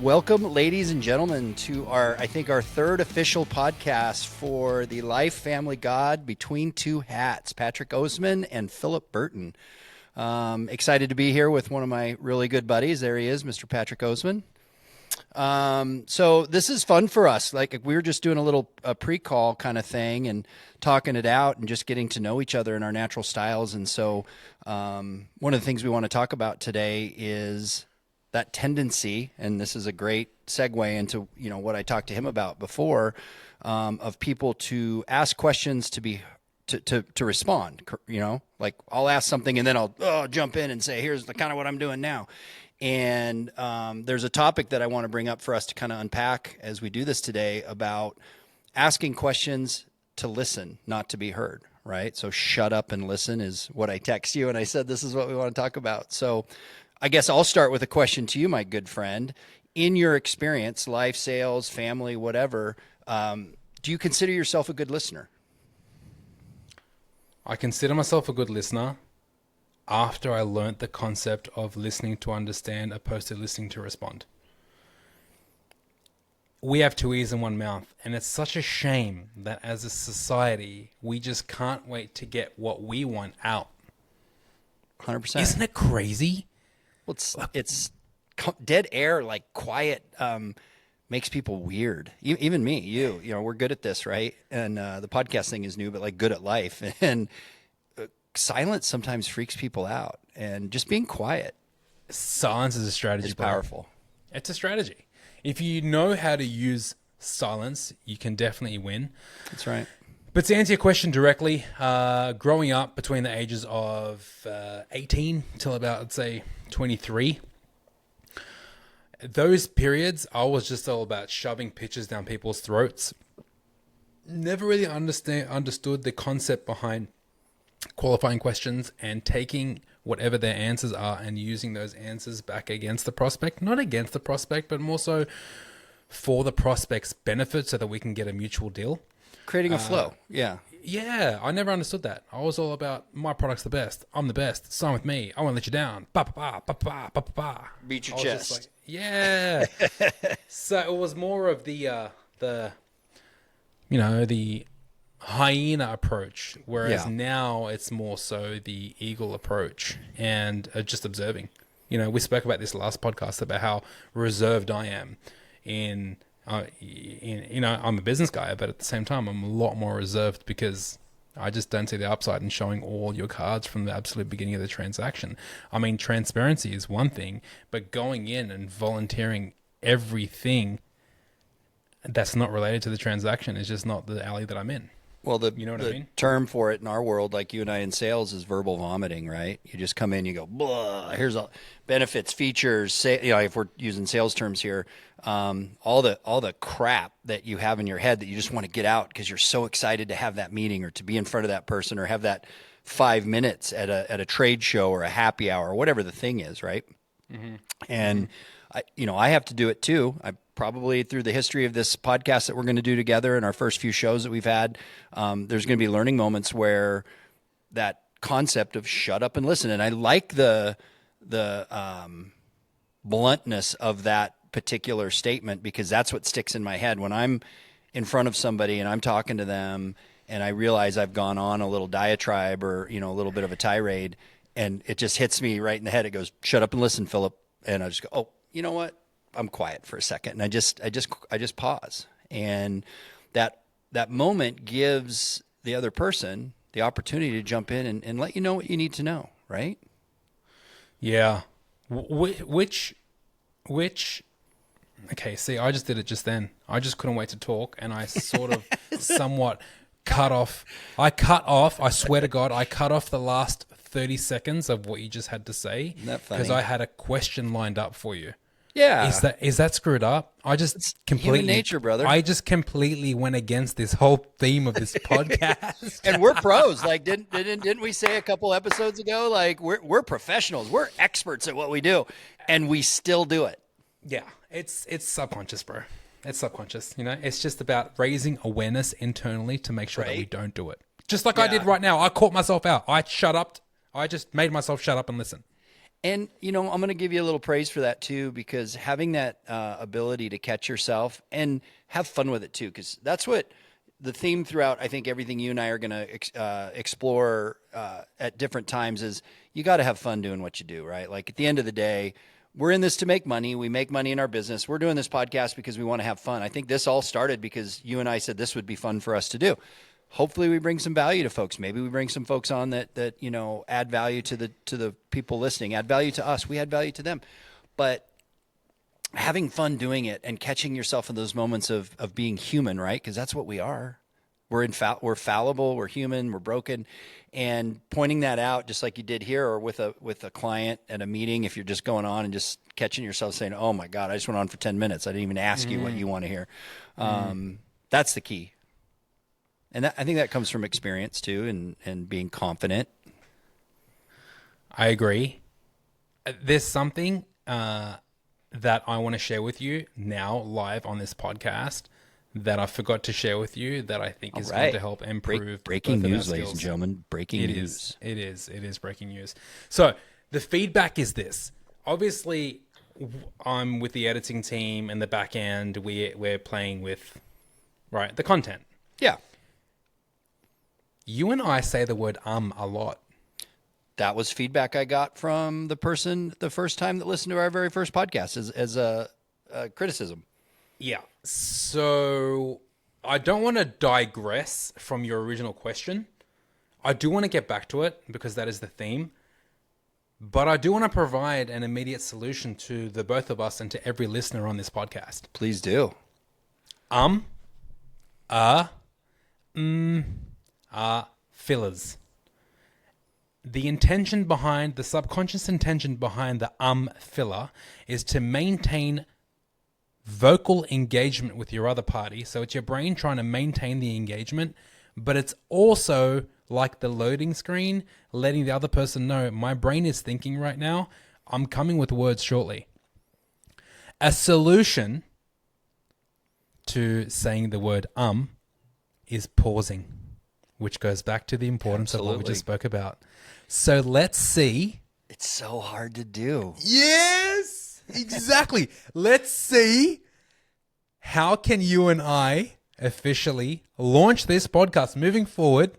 Welcome, ladies and gentlemen, to I think our third official podcast for the Life Family God Between Two Hats, Patrick Osman and Phillip Burton. Excited to be here with one of my really good buddies. There he is, Mr. Patrick Osman. So this is fun for us. Like we were just doing a pre-call kind of thing and talking it out and just getting to know each other in our natural styles. And so one of the things we want to talk about today is that tendency, and this is a great segue into what I talked to him about before, of people to ask questions to respond. Like I'll ask something and then I'll jump in and say, here's the kind of what I'm doing now. And there's a topic that I want to bring up for us to kind of unpack as we do this today about asking questions to listen, not to be heard, right? So shut up and listen is what I text you, and I said this is what we want to talk about. So I guess I'll start with a question to you, my good friend. In your experience, life, sales, family, whatever, do you consider yourself a good listener? I consider myself a good listener after I learnt the concept of listening to understand opposed to listening to respond. We have two ears and one mouth, and it's such a shame that as a society, we just can't wait to get what we want out. 100%. Isn't it crazy? Well, it's dead air, like quiet, makes people weird. Even me, you know, we're good at this, right? And the podcast thing is new, but like good at life. And silence sometimes freaks people out. And just being quiet. Silence is a strategy. It's powerful. It's a strategy. If you know how to use silence, you can definitely win. That's right. But to answer your question directly, growing up between the ages of 18 till about, let's say, 23, those periods, I was just all about shoving pitches down people's throats. Never really understood the concept behind qualifying questions and taking whatever their answers are and using those answers back against the prospect. Not against the prospect, but more so for the prospect's benefit so that we can get a mutual deal. Creating a flow. Yeah. Yeah, I never understood that. I was all about my product's the best. I'm the best. Sign with me. I won't let you down. Ba ba ba ba ba ba ba. Beat your chest. Like, yeah. So it was more of the hyena approach, whereas now it's more so the eagle approach and just observing. We spoke about this last podcast about how reserved I am I'm a business guy, but at the same time, I'm a lot more reserved because I just don't see the upside in showing all your cards from the absolute beginning of the transaction. I mean, transparency is one thing, but going in and volunteering everything that's not related to the transaction is just not the alley that I'm in. Well, you know what I mean? Term for it in our world, like you and I in sales, is verbal vomiting, right? You just come in, you go, blah, here's all benefits, features, if we're using sales terms here, all the crap that you have in your head that you just want to get out because you're so excited to have that meeting or to be in front of that person or have that 5 minutes at a trade show or a happy hour or whatever the thing is, right? Mm-hmm. And I have to do it too. I probably through the history of this podcast that we're going to do together and our first few shows that we've had, there's going to be learning moments where that concept of shut up and listen. And I like the bluntness of that particular statement because that's what sticks in my head when I'm in front of somebody and I'm talking to them and I realize I've gone on a little diatribe or, a little bit of a tirade and it just hits me right in the head. It goes, shut up and listen, Phillip. And I just go, oh, you know what? I'm quiet for a second. And I just pause. And that moment gives the other person the opportunity to jump in and let you know what you need to know. Right. Yeah. Which, okay. See, I just did it just then. I just couldn't wait to talk. And I sort of somewhat cut off. I swear to God, I cut off the last 30 seconds of what you just had to say. Isn't that funny? Because I had a question lined up for you. Yeah. Is that screwed up? It's completely human nature, brother. I just completely went against this whole theme of this podcast. And we're pros. Like didn't we say a couple episodes ago like we're professionals. We're experts at what we do and we still do it. Yeah. It's subconscious, bro. It's subconscious, It's just about raising awareness internally to make sure that we don't do it. Just like I did right now. I caught myself out. I shut up. I just made myself shut up and listen. And, I'm going to give you a little praise for that too, because having that ability to catch yourself and have fun with it too, because that's what the theme throughout, I think, everything you and I are going to explore at different times is you got to have fun doing what you do, right? Like at the end of the day, we're in this to make money. We make money in our business. We're doing this podcast because we want to have fun. I think this all started because you and I said this would be fun for us to do. Hopefully we bring some value to folks. Maybe we bring some folks on that add value to the people listening, add value to us. We add value to them. But having fun doing it and catching yourself in those moments of being human, right? Because that's what we are. We're fallible, we're human, we're broken, and pointing that out just like you did here, or with a client at a meeting, if you're just going on and just catching yourself saying, "Oh my God, I just went on for 10 minutes. I didn't even ask you what you want to hear." That's the key. And I think that comes from experience too, and being confident. I agree. There's something that I want to share with you now live on this podcast that I forgot to share with you that I think is going to help improve breaking both of our news, ladies and skills. gentlemen. Breaking news. It is breaking news. So the feedback is this. Obviously, I'm with the editing team and the back end. We're playing with the content. Yeah. You and I say the word a lot. That was feedback I got from the person the first time that listened to our very first podcast as a criticism. Yeah. So I don't want to digress from your original question. I do want to get back to it because that is the theme. But I do want to provide an immediate solution to the both of us and to every listener on this podcast. Please do. Fillers. The subconscious intention behind the filler is to maintain vocal engagement with your other party. So it's your brain trying to maintain the engagement, but it's also like the loading screen, letting the other person know, my brain is thinking right now, I'm coming with words shortly. A solution to saying the word is pausing, which goes back to the importance of what we just spoke about. So let's see. It's so hard to do. Yes, exactly. Let's see how can you and I officially launch this podcast moving forward,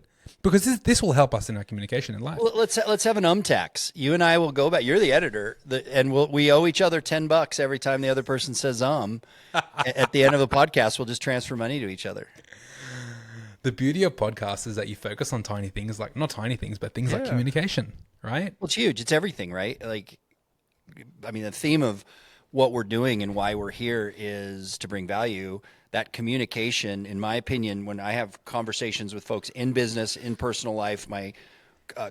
because this will help us in our communication in life. Well, let's have an tax. You and I will go back. You're the editor, and we owe each other $10 every time the other person says At the end of the podcast, we'll just transfer money to each other. The beauty of podcasts is that you focus on tiny things, like not tiny things, but things like communication, right? Well, it's huge. It's everything, right? Like, I mean, the theme of what we're doing and why we're here is to bring value. That communication, in my opinion, when I have conversations with folks in business, in personal life, my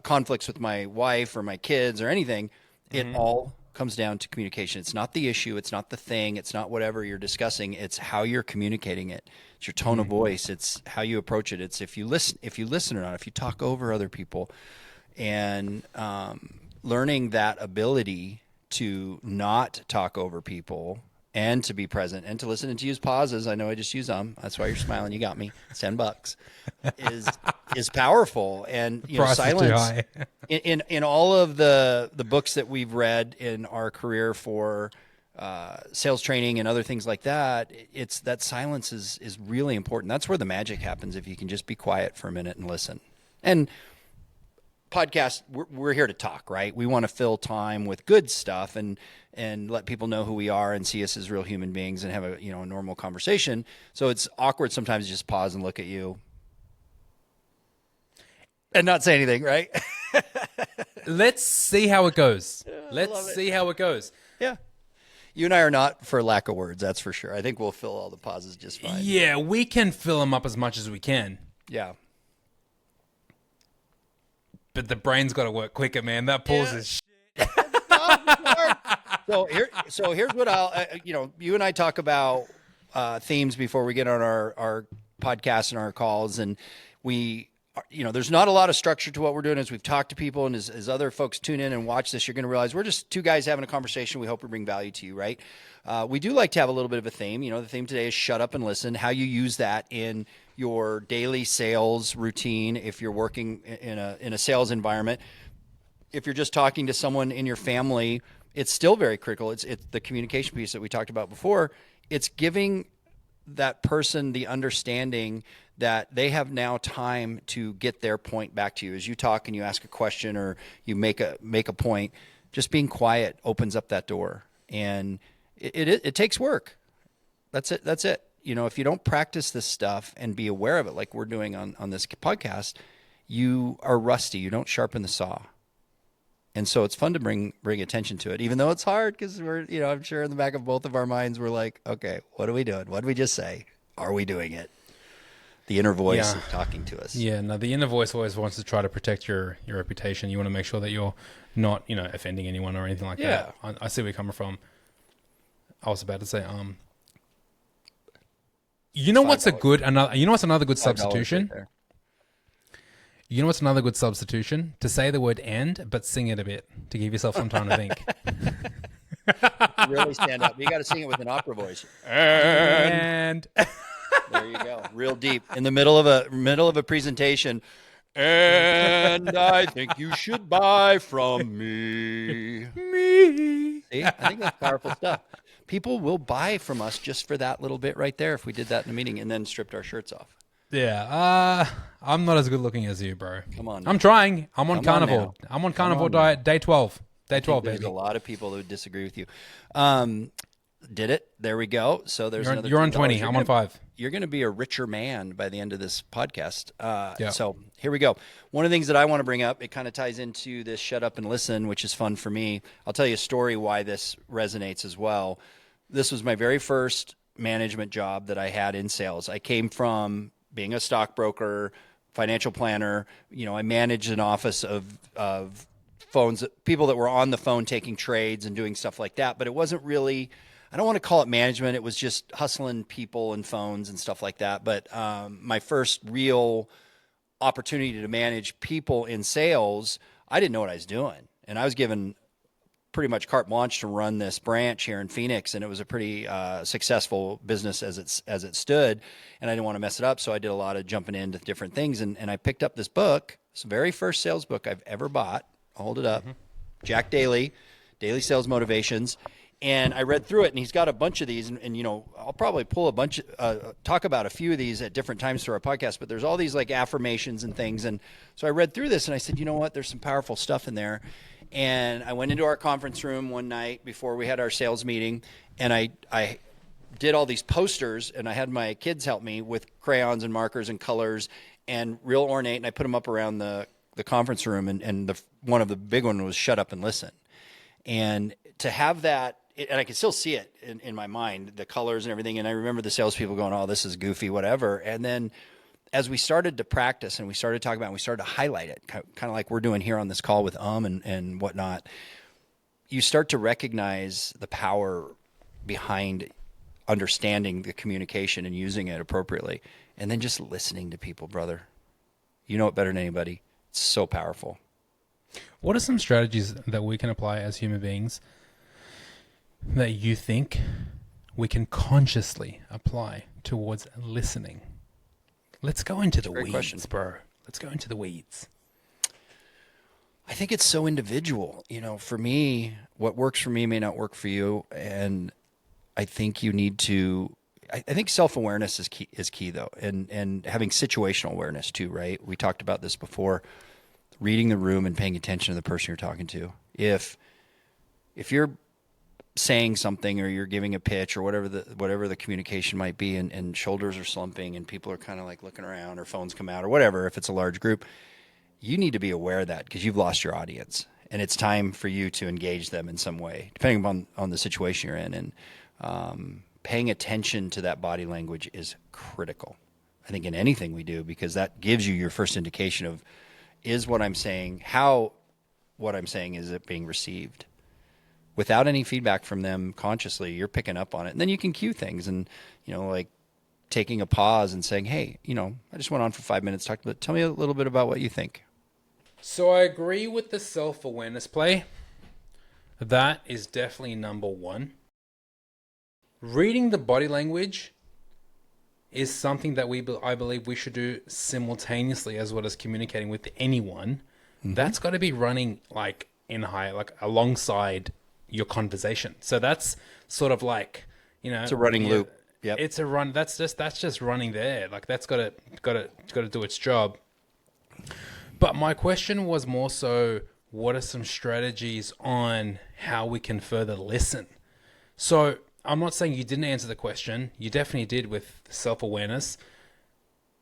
conflicts with my wife or my kids or anything, it all comes down to communication. It's not the issue. It's not the thing. It's not whatever you're discussing. It's how you're communicating it. It's your tone of voice. It's how you approach it. It's if you listen or not, if you talk over other people, and learning that ability to not talk over people and to be present and to listen and to use pauses. I know I just use That's why you're smiling. You got me. $10 is powerful. And silence in all of the books that we've read in our career for sales training and other things like that, it's that silence is really important. That's where the magic happens, if you can just be quiet for a minute and listen. And podcast, we're here to talk, right? We want to fill time with good stuff and let people know who we are and see us as real human beings and have a normal conversation. So it's awkward sometimes to just pause and look at you and not say anything, right? Let's see how it goes. Let's see how it goes. Yeah. You and I are not for lack of words, that's for sure. I think we'll fill all the pauses just fine. Yeah, we can fill them up as much as we can. Yeah. But the brain's got to work quicker, man. That pause is shit. So here's what you and I talk about themes before we get on our podcast and our calls, and there's not a lot of structure to what we're doing. As we've talked to people and as other folks tune in and watch this, you're going to realize we're just two guys having a conversation. We hope we bring value to you, right? We do like to have a little bit of a theme. The theme today is shut up and listen, how you use that in your daily sales routine if you're working in a sales environment. if you're just talking to someone in your family, it's still very critical. It's the communication piece that we talked about before. It's giving that person the understanding that they have now time to get their point back to you. As you talk and you ask a question or you make a point, just being quiet opens up that door. And it takes work. That's it. That's it. You know, if you don't practice this stuff and be aware of it, like we're doing on this podcast, you are rusty. You don't sharpen the saw. And so it's fun to bring attention to it, even though it's hard because we're, you know, I'm sure in the back of both of our minds, we're like, okay, what are we doing? What did we just say? Are we doing it? The inner voice is talking to us. Yeah, no, the inner voice always wants to try to protect your reputation. You want to make sure that you're not, you know, offending anyone or anything like that. I see where you're coming from. I was about to say, you know what's another good substitution? Right, you know what's another good substitution? To say the word "and" but sing it a bit to give yourself some time to think. Really stand up. You got to sing it with an opera voice. And there you go. Real deep in the middle of a presentation. And I think you should buy from me. See, I think that's powerful stuff. People will buy from us just for that little bit right there if we did that in a meeting and then stripped our shirts off. Yeah, I'm not as good looking as you, bro. Come on. I'm trying. I'm on carnivore. I'm on carnivore diet, day 12. Day 12, baby. There's a lot of people who would disagree with you. Did it. There we go. So there's another. You're on 20. I'm on 5. You're going to be a richer man by the end of this podcast. Yeah. So here we go. One of the things that I want to bring up, it kind of ties into this shut up and listen, which is fun for me. I'll tell you a story why this resonates as well. This was my very first management job that I had in sales. I came from being a stockbroker, financial planner. You know, I managed an office of phones, people that were on the phone taking trades and doing stuff like that. But it wasn't really, I don't want to call it management. It was just hustling people and phones and stuff like that. But my first real opportunity to manage people in sales, I didn't know what I was doing. And I was given pretty much carte blanche to run this branch here in Phoenix, and it was a pretty successful business as it stood, and I didn't want to mess it up, so I did a lot of jumping into different things, and I picked up this book. It's the very first sales book I've ever bought. I'll hold it up. Jack Daly, Daily Sales Motivations, and I read through it, and he's got a bunch of these, and you know, I'll probably pull a bunch, talk about a few of these at different times through our podcast, but there's all these like affirmations and things, and so I read through this, and I said, you know what, there's some powerful stuff in there. And I went into our conference room one night before we had our sales meeting, and I did all these posters, and I had my kids help me with crayons and markers and colors and real ornate, and I put them up around the conference room, and one of the big one was shut up and listen. And to have that, and I can still see it in my mind, the colors and everything, and I remember the salespeople going, oh, this is goofy, whatever. And then as we started to practice and we started talking about it, and we started to highlight it, kind of like we're doing here on this call with and whatnot, you start to recognize the power behind understanding the communication and using it appropriately. And then just listening to people, brother. You know it better than anybody. It's so powerful. What are some strategies that we can apply as human beings that you think we can consciously apply towards listening? Let's go into the weeds, question, bro. Let's go into the weeds. I think it's so individual. You know, for me, what works for me may not work for you. And I think you need to, I think self-awareness is key though. And having situational awareness too, right? We talked about this before, reading the room and paying attention to the person you're talking to. If you're saying something or you're giving a pitch or whatever the communication might be, and shoulders are slumping and people are kind of like looking around or phones come out or whatever, if it's a large group, you need to be aware of that because you've lost your audience and it's time for you to engage them in some way, depending on the situation you're in. And paying attention to that body language is critical, I think, in anything we do, because that gives you your first indication of, is what I'm saying, how what I'm saying, is it being received? Without any feedback from them consciously, you're picking up on it. And then you can cue things and, you know, like taking a pause and saying, hey, you know, I just went on for 5 minutes. Tell me a little bit about what you think. So I agree with the self-awareness play. That is definitely number one. Reading the body language is something that I believe we should do simultaneously, as well as communicating with anyone, that's got to be running like in high, like alongside your conversation. So that's sort of like, It's a running loop. Yep. it's a run. That's just running there. Like that's got to do its job. But my question was more so, what are some strategies on how we can further listen? So I'm not saying you didn't answer the question. You definitely did with self-awareness.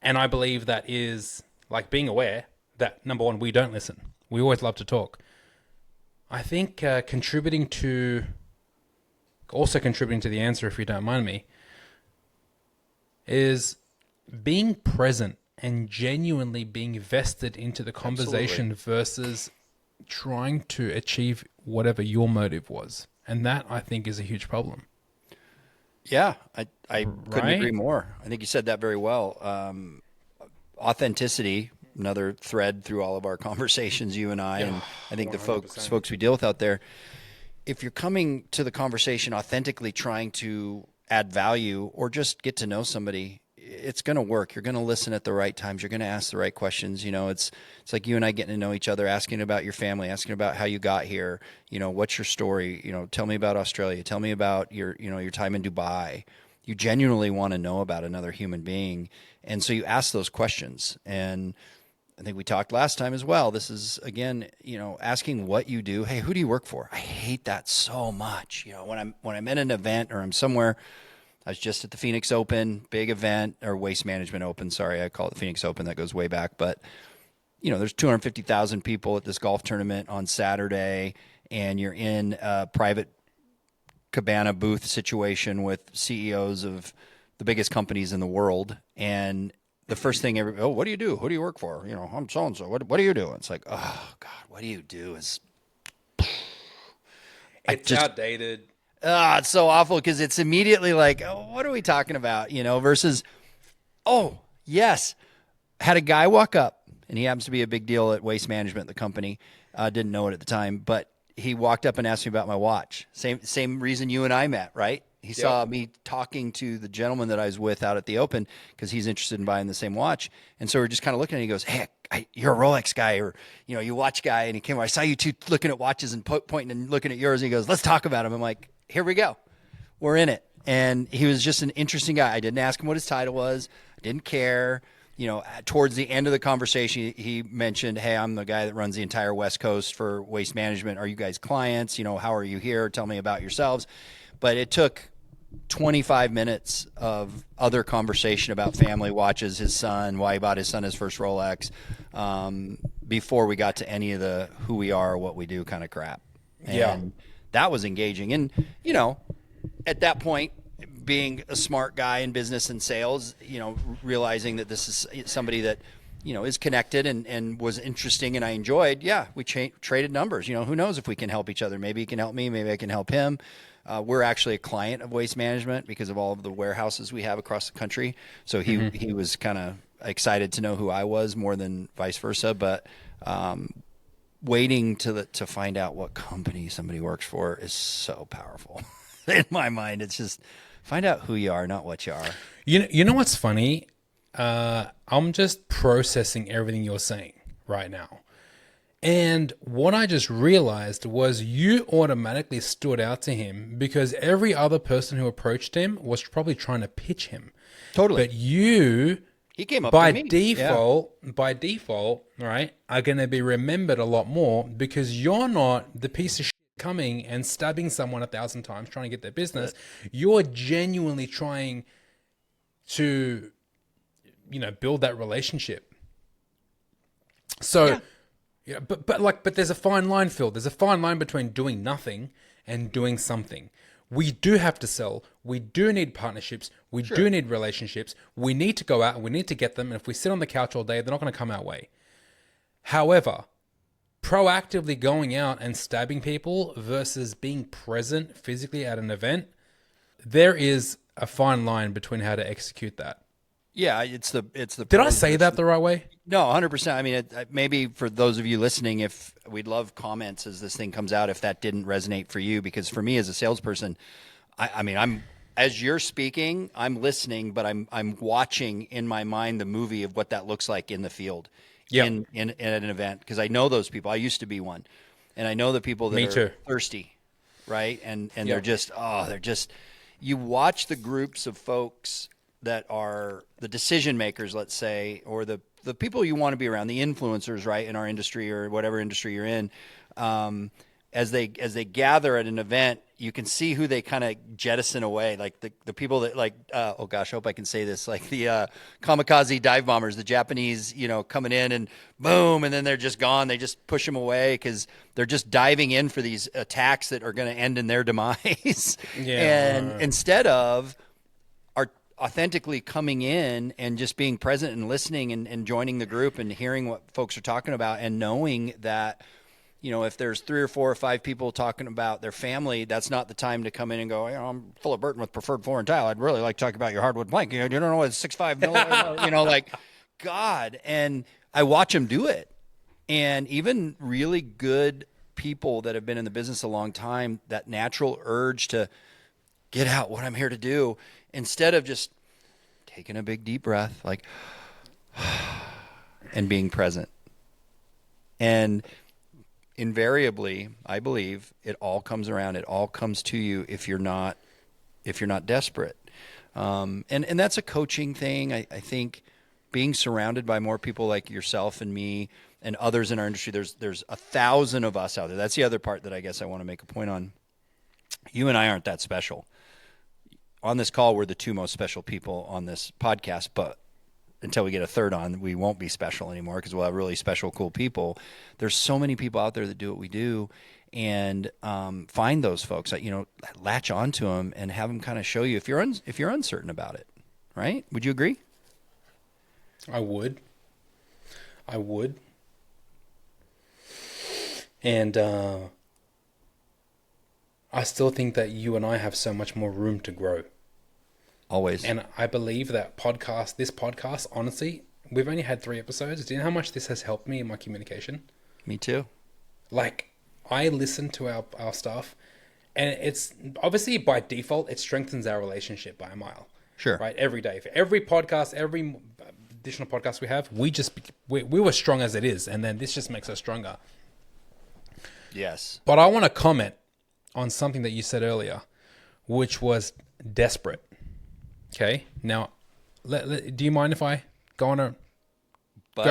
And I believe that is like being aware that, number one, we don't listen. We always love to talk. I think contributing to the answer, if you don't mind me, is being present and genuinely being vested into the conversation versus trying to achieve whatever your motive was. And that, I think, is a huge problem. Yeah, I couldn't Right? agree more. I think you said that very well. Authenticity, another thread through all of our conversations, you and I, and I think the 100%. folks we deal with out there. If you're coming to the conversation authentically trying to add value or just get to know somebody, it's going to work. You're going to listen at the right times. You're going to ask the right questions. It's like you and I getting to know each other, asking about your family, asking about how you got here. What's your story? Tell me about Australia. Tell me about your time in Dubai. You genuinely want to know about another human being. And so you ask those questions. And I think we talked last time as well. This is again, asking what you do. Hey, who do you work for? I hate that so much. When I'm in an event or I'm somewhere. I was just at the Phoenix Open, big event, or Waste Management Open. Sorry, I call it the Phoenix Open. That goes way back. But, there's 250,000 people at this golf tournament on Saturday, and you're in a private cabana booth situation with CEOs of the biggest companies in the world. And the first thing, what do you do? Who do you work for? I'm so-and-so. What do you do? It's like, oh, God, what do you do? It's outdated. It's so awful because it's immediately like, oh, what are we talking about? Versus, oh, yes. Had a guy walk up, and he happens to be a big deal at Waste Management, the company. Didn't know it at the time, but he walked up and asked me about my watch. Same reason you and I met, right? He saw me talking to the gentleman that I was with out at the Open because he's interested in buying the same watch. And so we're just kind of looking, and he goes, hey, you're a Rolex guy, or, you watch guy. And he came over. I saw you two looking at watches and pointing and looking at yours. And he goes, let's talk about him. I'm like, here we go. We're in it. And he was just an interesting guy. I didn't ask him what his title was. I didn't care. Towards the end of the conversation, he mentioned, hey, I'm the guy that runs the entire West Coast for Waste Management. Are you guys clients? How are you here? Tell me about yourselves. But it took 25 minutes of other conversation about family, watches, his son, why he bought his son his first Rolex, before we got to any of the who we are or what we do kind of crap. And that was engaging. And, at that point, being a smart guy in business and sales, realizing that this is somebody that, is connected and was interesting and I enjoyed, we traded numbers. Who knows if we can help each other. Maybe he can help me. Maybe I can help him. We're actually a client of Waste Management because of all of the warehouses we have across the country. So he was kind of excited to know who I was more than vice versa. But waiting to find out what company somebody works for is so powerful. In my mind, it's just find out who you are, not what you are. You know what's funny? I'm just processing everything you're saying right now. And what I just realized was you automatically stood out to him because every other person who approached him was probably trying to pitch him. Totally. But you, he came up by to me. default, right, are going to be remembered a lot more because you're not the piece of shit coming and stabbing someone 1,000 times trying to get their business. You're genuinely trying to, build that relationship. So, but there's a fine line, Phil. There's a fine line between doing nothing and doing something. We do have to sell. We do need partnerships. We do need relationships. We need to go out and we need to get them. And if we sit on the couch all day, they're not going to come our way. However, proactively going out and stabbing people versus being present physically at an event, there is a fine line between how to execute that. Yeah, it's the. Did I say that the right way? No, 100%. I mean, maybe for those of you listening, if we'd love comments as this thing comes out, if that didn't resonate for you, because for me as a salesperson, I'm as you're speaking, I'm listening, but I'm watching in my mind the movie of what that looks like in the field, Yep. in at an event, because I know those people. I used to be one, and I know the people that Me are too. thirsty, right? And they're Yep. just you watch the groups of folks that are the decision makers, let's say, or the people you want to be around, the influencers, right, in our industry or whatever industry you're in. As they gather at an event, you can see who they kind of jettison away, like the people that like oh gosh, I hope I can say this, like the kamikaze dive bombers, the Japanese, coming in and boom, and then they're just gone. They just push them away because they're just diving in for these attacks that are going to end in their demise. And Yeah. instead of are authentically coming in and just being present and listening and joining the group and hearing what folks are talking about and knowing that, if there's 3 or 4 or 5 people talking about their family, that's not the time to come in and go, I'm Phillip Burton with Preferred Floor and Tile. I'd really like to talk about your hardwood plank. You don't know what 6'5", like God. And I watch them do it. And even really good people that have been in the business a long time, that natural urge to get out what I'm here to do, instead of just taking a big deep breath, like, and being present. And invariably, I believe it all comes around. It all comes to you if you're not desperate. And that's a coaching thing. I think being surrounded by more people like yourself and me and others in our industry, there's 1,000 of us out there. That's the other part that I guess I want to make a point on. You and I aren't that special. On this call, we're the 2 most special people on this podcast, but until we get a third on, we won't be special anymore because we'll have really special, cool people. There's so many people out there that do what we do, and find those folks that, latch onto them and have them kind of show you if you're uncertain about it, right? Would you agree? I would. And I still think that you and I have so much more room to grow. Always. And I believe that this podcast, honestly, we've only had 3 episodes. Do you know how much this has helped me in my communication? Me too. Like, I listen to our stuff, and it's obviously by default, it strengthens our relationship by a mile. Sure. Right? Every day. For every podcast, every additional podcast we have, we were strong as it is, and then this just makes us stronger. Yes. But I want to comment on something that you said earlier, which was desperate. Okay. Now, do you mind if I go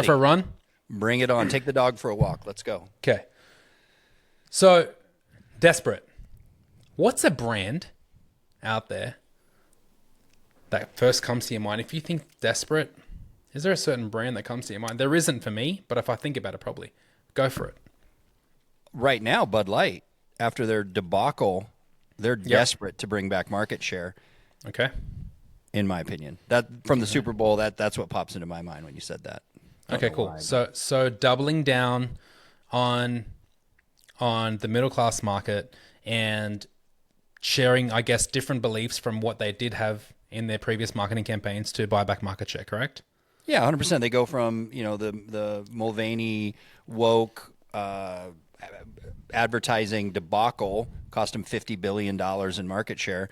for a run? Bring it on. Take the dog for a walk. Let's go. Okay. So, desperate. What's a brand out there that first comes to your mind? If you think desperate, is there a certain brand that comes to your mind? There isn't for me, but if I think about it, probably. Go for it. Right now, Bud Light, after their debacle, they're desperate to bring back market share. Okay. In my opinion, that from the Super Bowl, that's what pops into my mind when you said that. Okay, cool. So doubling down on the middle class market and sharing, I guess, different beliefs from what they did have in their previous marketing campaigns to buy back market share, correct? Yeah, 100%. They go from the Mulvaney woke advertising debacle, cost them $50 billion in market share,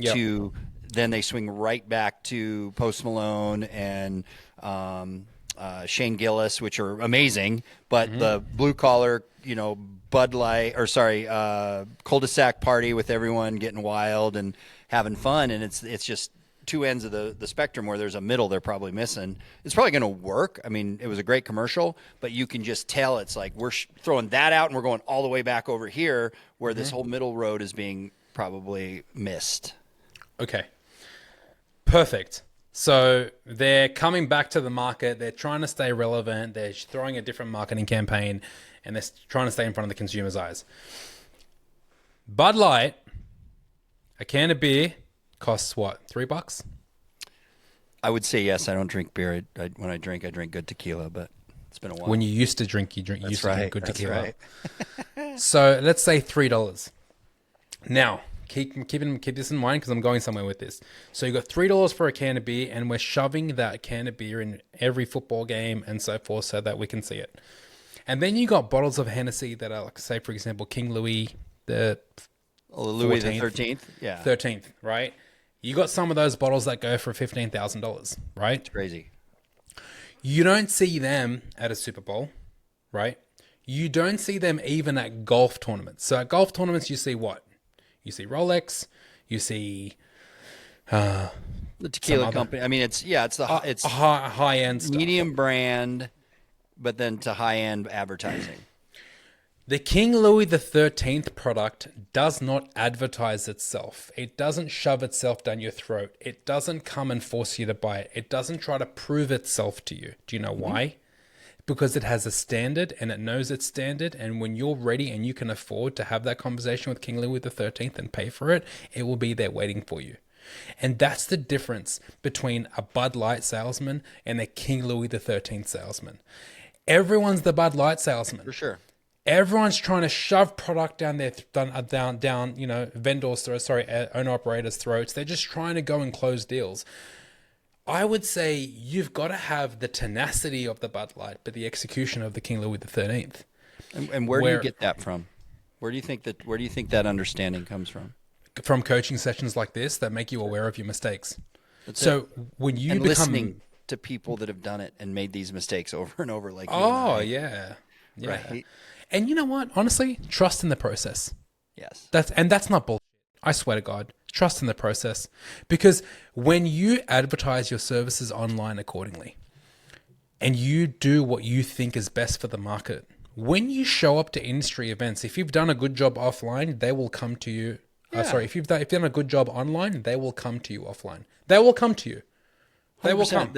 to then they swing right back to Post Malone and Shane Gillis, which are amazing, but the blue collar, Bud Light, or sorry, cul-de-sac party with everyone getting wild and having fun, and it's just 2 ends of the spectrum where there's a middle they're probably missing. It's probably going to work. I mean, it was a great commercial, but you can just tell it's like we're throwing that out and we're going all the way back over here where this whole middle road is being probably missed. Okay. Perfect. So they're coming back to the market. They're trying to stay relevant. They're throwing a different marketing campaign, and they're trying to stay in front of the consumer's eyes. Bud Light, a can of beer, costs what? $3? I would say yes. I don't drink beer. When I drink good tequila, but it's been a while. When you used to drink, drink good tequila. Right. So let's say $3. Now, keep this in mind because I'm going somewhere with this. So you got $3 for a can of beer, and we're shoving that can of beer in every football game and so forth so that we can see it. And then you got bottles of Hennessy that are, like, say, for example, King Louis the Louis the 13th. Yeah. 13th, right? You got some of those bottles that go for $15,000, right? It's crazy. You don't see them at a Super Bowl, right? You don't see them even at golf tournaments. So at golf tournaments, you see what? You see Rolex, you see The tequila company. I mean, it's it's high end stuff. medium brand, but then to high end advertising. The King Louis XIII product does not advertise itself. It doesn't shove itself down your throat. It doesn't come and force you to buy it. It doesn't try to prove itself to you. Do you know why? Because it has a standard and it knows its standard. And when you're ready and you can afford to have that conversation with King Louis XIII and pay for it, it will be there waiting for you. And that's the difference between a Bud Light salesman and a King Louis XIII salesman. Everyone's the Bud Light salesman. For sure. Everyone's trying to shove product down their down vendors' throats, owner operators' throats. They're just trying to go and close deals. I would say you've got to have the tenacity of the Bud Light, but the execution of the King Louis XIII. And where do you get that from? Where do you think that understanding comes from? From coaching sessions like this that make you aware of your mistakes. When you become listening to people that have done it and made these mistakes over and over, like yeah, right. And you know what? Honestly, trust in the process. Yes. That's not bullshit. I swear to God, trust in the process. Because when you advertise your services online accordingly and you do what you think is best for the market, when you show up to industry events, if you've done a good job offline, they will come to you. If you've done a good job online, they will come to you offline. They will come to you. They will come.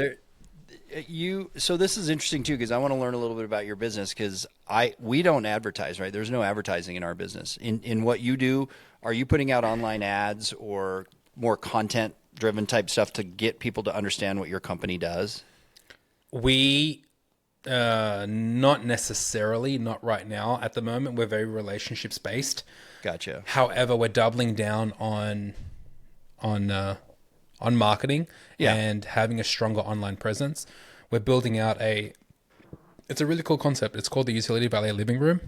So this is interesting too, because I want to learn a little bit about your business, because we don't advertise, right? There's no advertising in our business. In what you do, are you putting out online ads or more content driven type stuff to get people to understand what your company does? We not necessarily, not right now. At the moment, we're very relationships based. Gotcha. However, we're doubling down on marketing and having a stronger online presence. We're building out it's a really cool concept. It's called the Utility Valet Living Room.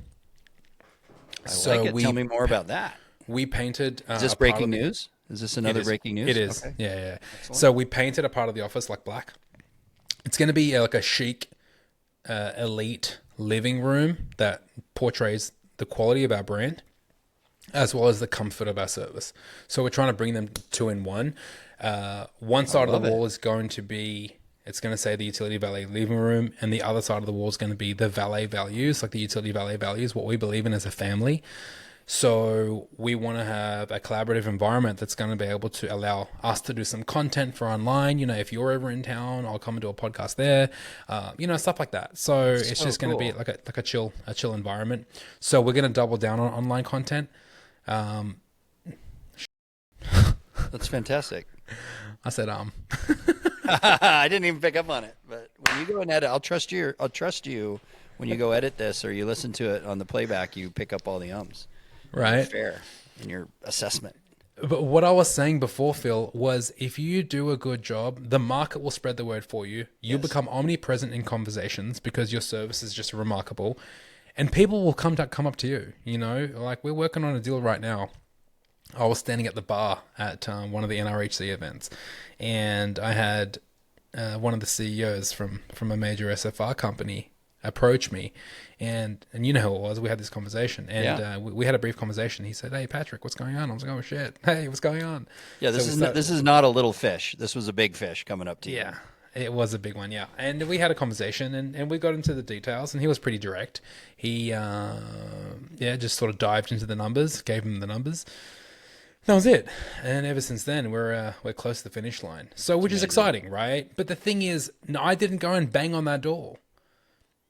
Tell me more about that. We painted. Is this breaking news? Is this another breaking news? It is. Okay. Yeah. So we painted a part of the office like black. It's going to be like a chic, elite living room that portrays the quality of our brand as well as the comfort of our service. So we're trying to bring them two in one. One side of the wall is going to be, it's going to say the Utility Valet Living Room, and the other side of the wall is going to be the valet values, like the Utility Valet values, what we believe in as a family. So we want to have a collaborative environment that's going to be able to allow us to do some content for online. You know, if you're ever in town, I'll come and do a podcast there. Stuff like that. So it's just going to be like a chill environment. So we're going to double down on online content. That's fantastic. I said I didn't even pick up on it. But when you go and edit, I'll trust you when you go edit this or you listen to it on the playback. You pick up all the ums. Right. You're fair in your assessment. But what I was saying before, Phil, was if you do a good job, the market will spread the word for you. You'll become omnipresent in conversations because your service is just remarkable, and people will come up to you. You know, like we're working on a deal right now. I was standing at the bar at one of the NRHC events, and I had one of the CEOs from a major SFR company approach me, and you know who it was. We had this conversation, and we had a brief conversation. He said, "Hey, Patrick, what's going on?" I was like, "Oh shit, hey, what's going on?" Yeah, this is not a little fish. This was a big fish coming up to you. Yeah, it was a big one. Yeah, and we had a conversation, and we got into the details, and he was pretty direct. He just sort of dived into the numbers, gave him the numbers. That was it. And ever since then, we're close to the finish line. So, which is exciting, right? But the thing is, no, I didn't go and bang on that door,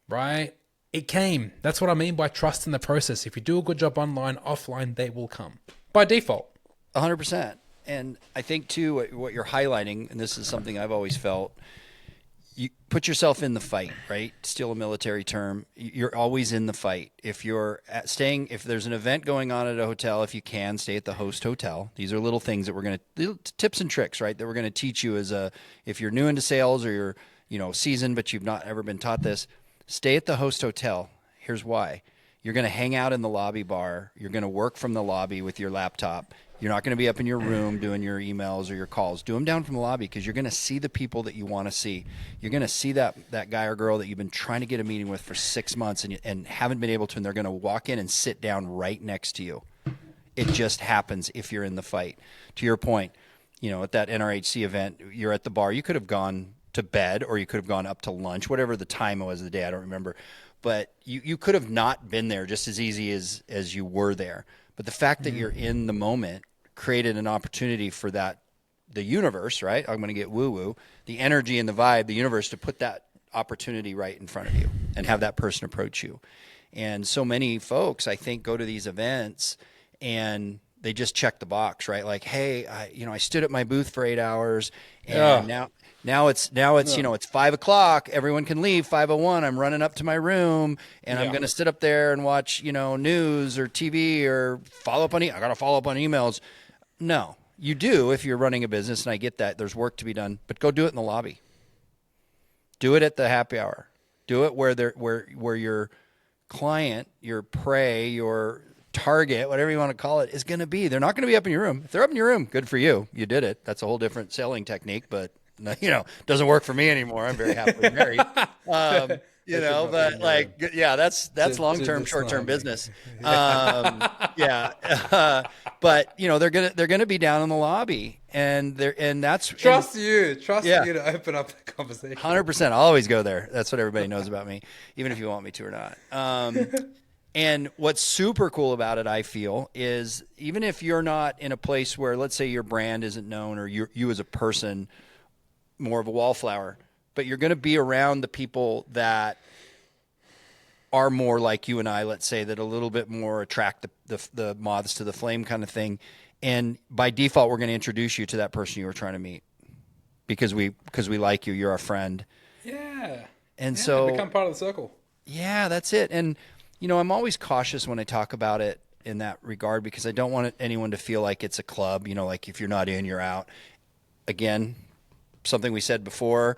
right? It came. That's what I mean by trust in the process. If you do a good job online, offline, they will come by default. 100%. And I think too, what you're highlighting, and this is something I've always felt, you put yourself in the fight, right? Steal a military term. You're always in the fight. If you're if there's an event going on at a hotel, if you can, stay at the host hotel. These are little things that we're going to, tips and tricks, right? That we're going to teach you if you're new into sales or you're, seasoned, but you've not ever been taught this, stay at the host hotel. Here's why. You're going to hang out in the lobby bar. You're going to work from the lobby with your laptop. You're not going to be up in your room doing your emails or your calls. Do them down from the lobby, because you're going to see the people that you want to see. You're going to see that guy or girl that you've been trying to get a meeting with for 6 months and haven't been able to, and they're going to walk in and sit down right next to you. It just happens if you're in the fight. To your point, at that NRHC event, you're at the bar. You could have gone to bed, or you could have gone up to lunch, whatever the time was of the day. I don't remember. But you could have not been there just as easy as you were there. But the fact that you're in the moment created an opportunity for the universe, right? I'm going to get woo-woo, the energy and the vibe, the universe, to put that opportunity right in front of you and have that person approach you. And so many folks, I think, go to these events and they just check the box, right? Like, hey, I stood at my booth for 8 hours, and now it's it's 5 o'clock. Everyone can leave 5:01. I'm running up to my room, and I'm going to sit up there and watch news or TV or follow up on. I got to follow up on emails. No, you do if you're running a business, and I get that. There's work to be done, but go do it in the lobby. Do it at the happy hour. Do it where your client, your prey, your target, whatever you want to call it, is going to be. They're not going to be up in your room. If they're up in your room, good for you. You did it. That's a whole different selling technique, but doesn't work for me anymore. I'm very happily married. But that's long-term, short-term business. But they're gonna be down in the lobby, and that's trust you to open up the conversation. 100%. I'll always go there. That's what everybody knows about me, even if you want me to or not. And what's super cool about it, I feel, is even if you're not in a place where, let's say, your brand isn't known, or you as a person, more of a wallflower, but you're going to be around the people that are more like you and I, let's say, that a little bit more attract the moths to the flame kind of thing. And by default, we're going to introduce you to that person you were trying to meet because we like you. You're our friend. Yeah. And so become part of the circle. Yeah, that's it. And I'm always cautious when I talk about it in that regard, because I don't want anyone to feel like it's a club, like if you're not in, you're out. Again, something we said before,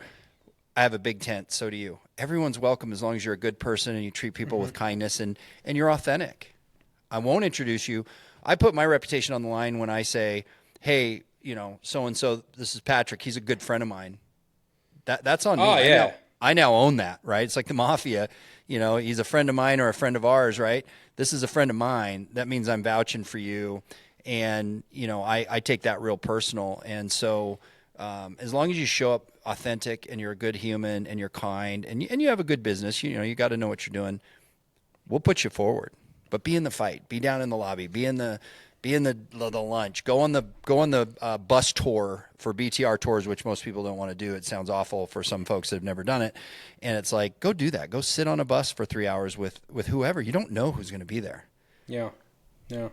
I have a big tent, so do you. Everyone's welcome as long as you're a good person and you treat people with kindness and you're authentic. I won't introduce you. I put my reputation on the line when I say, hey, so-and-so, this is Patrick. He's a good friend of mine. That's on me. Oh, yeah. I now own that, right? It's like the mafia. He's a friend of mine or a friend of ours, right? This is a friend of mine. That means I'm vouching for you. And, I take that real personal. And so as long as you show up authentic and you're a good human and you're kind and you have a good business, you got to know what you're doing, we'll put you forward. But be in the fight. Be down in the lobby. Be in the lunch. Go on the bus tour for BTR tours, which most people don't want to do. It sounds awful for some folks that have never done it. And it's like, go do that. Go sit on a bus for 3 hours with whoever. You don't know who's going to be there. Yeah. Yeah.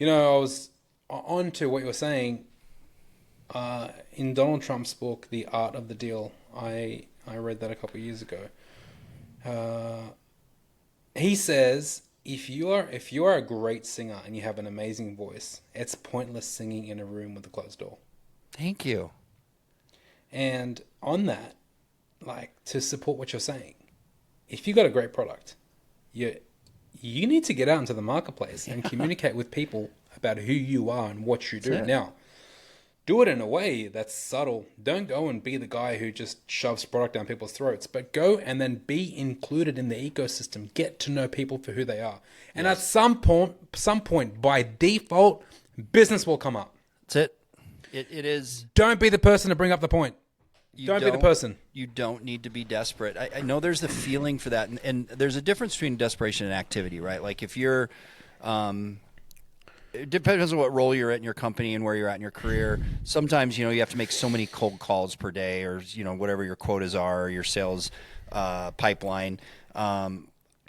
I was on to what you were saying. In Donald Trump's book, The Art of the Deal, I read that a couple of years ago. He says, if you are a great singer and you have an amazing voice, it's pointless singing in a room with a closed door. Thank you. And on that, to support what you're saying, if you got a great product, you need to get out into the marketplace and communicate with people about who you are and what you do. Now, do it in a way that's subtle. Don't go and be the guy who just shoves product down people's throats, but go and then be included in the ecosystem. Get to know people for who they are. And at some point, by default, business will come up. That's it. It is. Don't be the person to bring up the point. Don't be the person. You don't need to be desperate. I know there's the feeling for that. And there's a difference between desperation and activity, right? Like if you're... it depends on what role you're at in your company and where you're at in your career. Sometimes, you have to make so many cold calls per day or, whatever your quotas are or your sales pipeline. I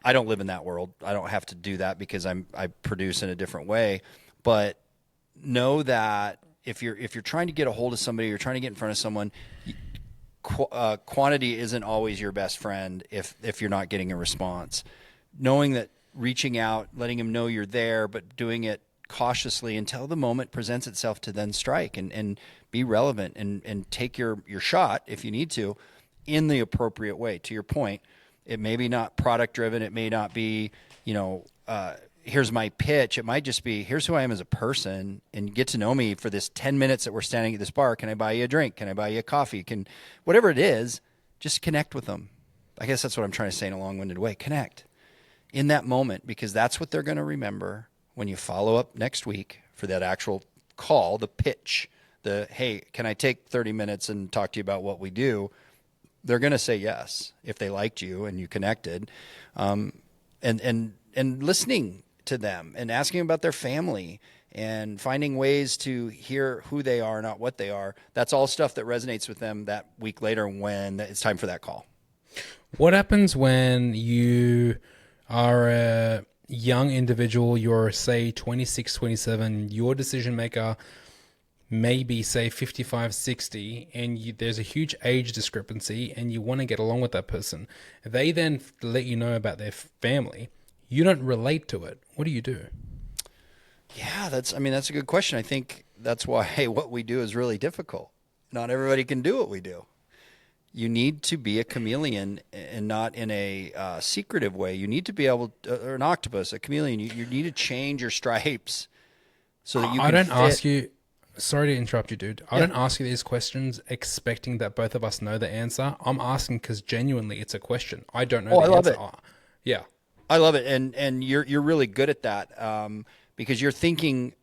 don't live in that world. I don't have to do that because I produce in a different way. But know that if you're trying to get a hold of somebody, you're trying to get in front of someone, quantity isn't always your best friend if you're not getting a response. Knowing that reaching out, letting them know you're there, but doing it cautiously until the moment presents itself to then strike and be relevant and take your shot if you need to in the appropriate way. To your point, it may be not product driven. It may not be, here's my pitch. It might just be, here's who I am as a person, and get to know me for this 10 minutes that we're standing at this bar. Can I buy you a drink? Can I buy you a coffee? Whatever it is, just connect with them. I guess that's what I'm trying to say in a long-winded way. Connect in that moment, because that's what they're going to remember when you follow up next week for that actual call, the pitch, hey, can I take 30 minutes and talk to you about what we do? They're going to say yes if they liked you and you connected. And listening to them and asking about their family and finding ways to hear who they are, not what they are. That's all stuff that resonates with them that week later when it's time for that call. What happens when you are a young individual, you're say 26, 27, your decision maker maybe say 55, 60, and there's a huge age discrepancy and you want to get along with that person. They then let you know about their family. You don't relate to it. What do you do? Yeah, that's a good question. I think that's why what we do is really difficult. Not everybody can do what we do. You need to be a chameleon, and not in a secretive way. You need to be able to, or an octopus, a chameleon. You need to change your stripes so that you can I don't fit. ask you, sorry to interrupt you, dude. I don't ask you these questions expecting that both of us know the answer. I'm asking because genuinely it's a question. I don't know the answer. Yeah. I love it, and you're really good at that, because you're thinking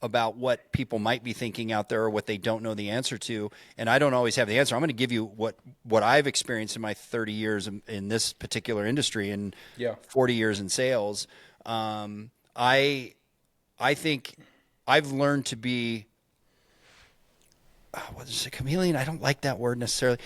about what people might be thinking out there or what they don't know the answer to, and I don't always have the answer. I'm going to give you what I've experienced in my 30 years in this particular industry and 40 years in sales. I think I've learned to be what is a chameleon? I don't like that word necessarily.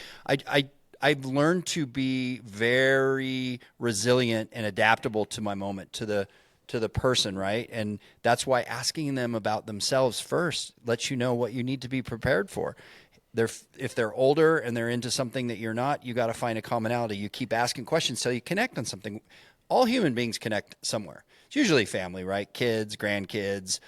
I've learned to be very resilient and adaptable to my moment, to the person, right? And that's why asking them about themselves first lets you know what you need to be prepared for. If they're older and they're into something that you're not, you got to find a commonality. You keep asking questions till you connect on something. All human beings connect somewhere. It's usually family, right? Kids, grandkids,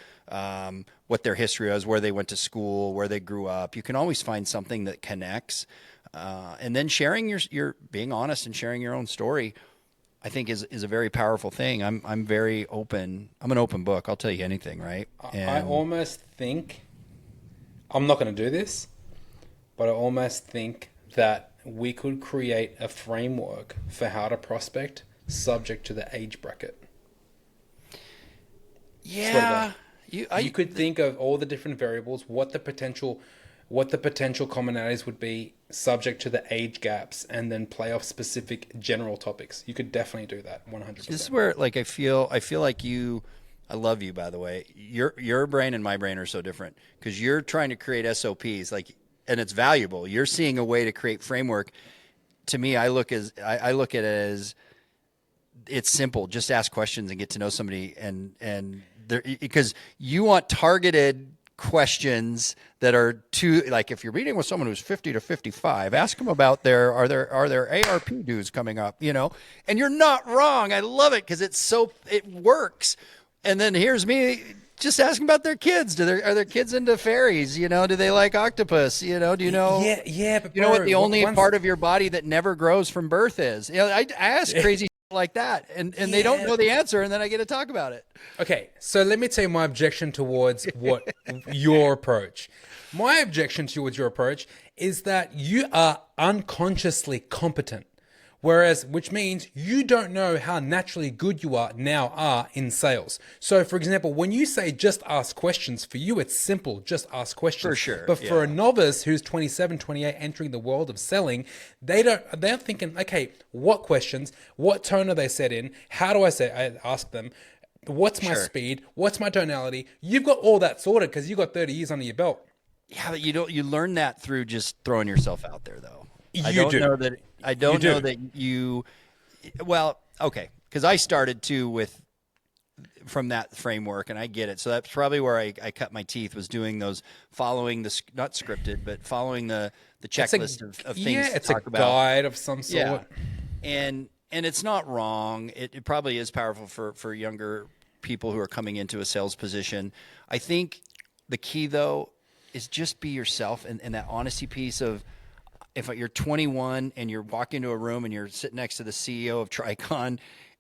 what their history is, where they went to school, where they grew up. You can always find something that connects. And then sharing your being honest and sharing your own story, I think is a very powerful thing. I'm very open. I'm an open book. I'll tell you anything, right? I almost think, I'm not going to do this, but I almost think that we could create a framework for how to prospect subject to the age bracket. Yeah. You could think of all the different variables, what the potential commonalities would be subject to the age gaps, and then play off specific general topics. You could definitely do that 100%. This is where I feel like I love you, by the way. Your brain and my brain are so different because you're trying to create SOPs, and it's valuable. You're seeing a way to create framework. To me, I look at it as it's simple. Just ask questions and get to know somebody, and because you want targeted questions that are too, like if you're meeting with someone who's 50 to 55, ask them about are there ARP dues coming up, and you're not wrong. I love it because it works. And then here's me just asking about their kids. Are their kids into fairies? Do they like octopus? Do you know? Yeah. But you know what the only part of your body that never grows from birth is? I ask crazy like that, and they don't know the answer, and then I get to talk about it. Okay, so let me tell you my objection towards your approach. My objection towards your approach is that you are unconsciously competent, which means you don't know how naturally good you are in sales. So, for example, when you say just ask questions, for you it's simple, just ask questions. For sure. But for a novice who's 27, 28, entering the world of selling, they're thinking, okay, what questions, what tone are they set in? How do I ask them? What's my speed? What's my tonality? You've got all that sorted because you've got 30 years under your belt. Yeah, but you learn that through just throwing yourself out there, though. I don't know that you. Well, okay, because I started too from that framework, and I get it. So that's probably where I cut my teeth, was doing following not scripted, but following the checklist of things. Yeah, it's to talk a about. guide of some sort. Yeah, and it's not wrong. It probably is powerful for younger people who are coming into a sales position. I think the key, though, is just be yourself, and that honesty piece of, if you're 21 and you're walking into a room and you're sitting next to the CEO of Tricon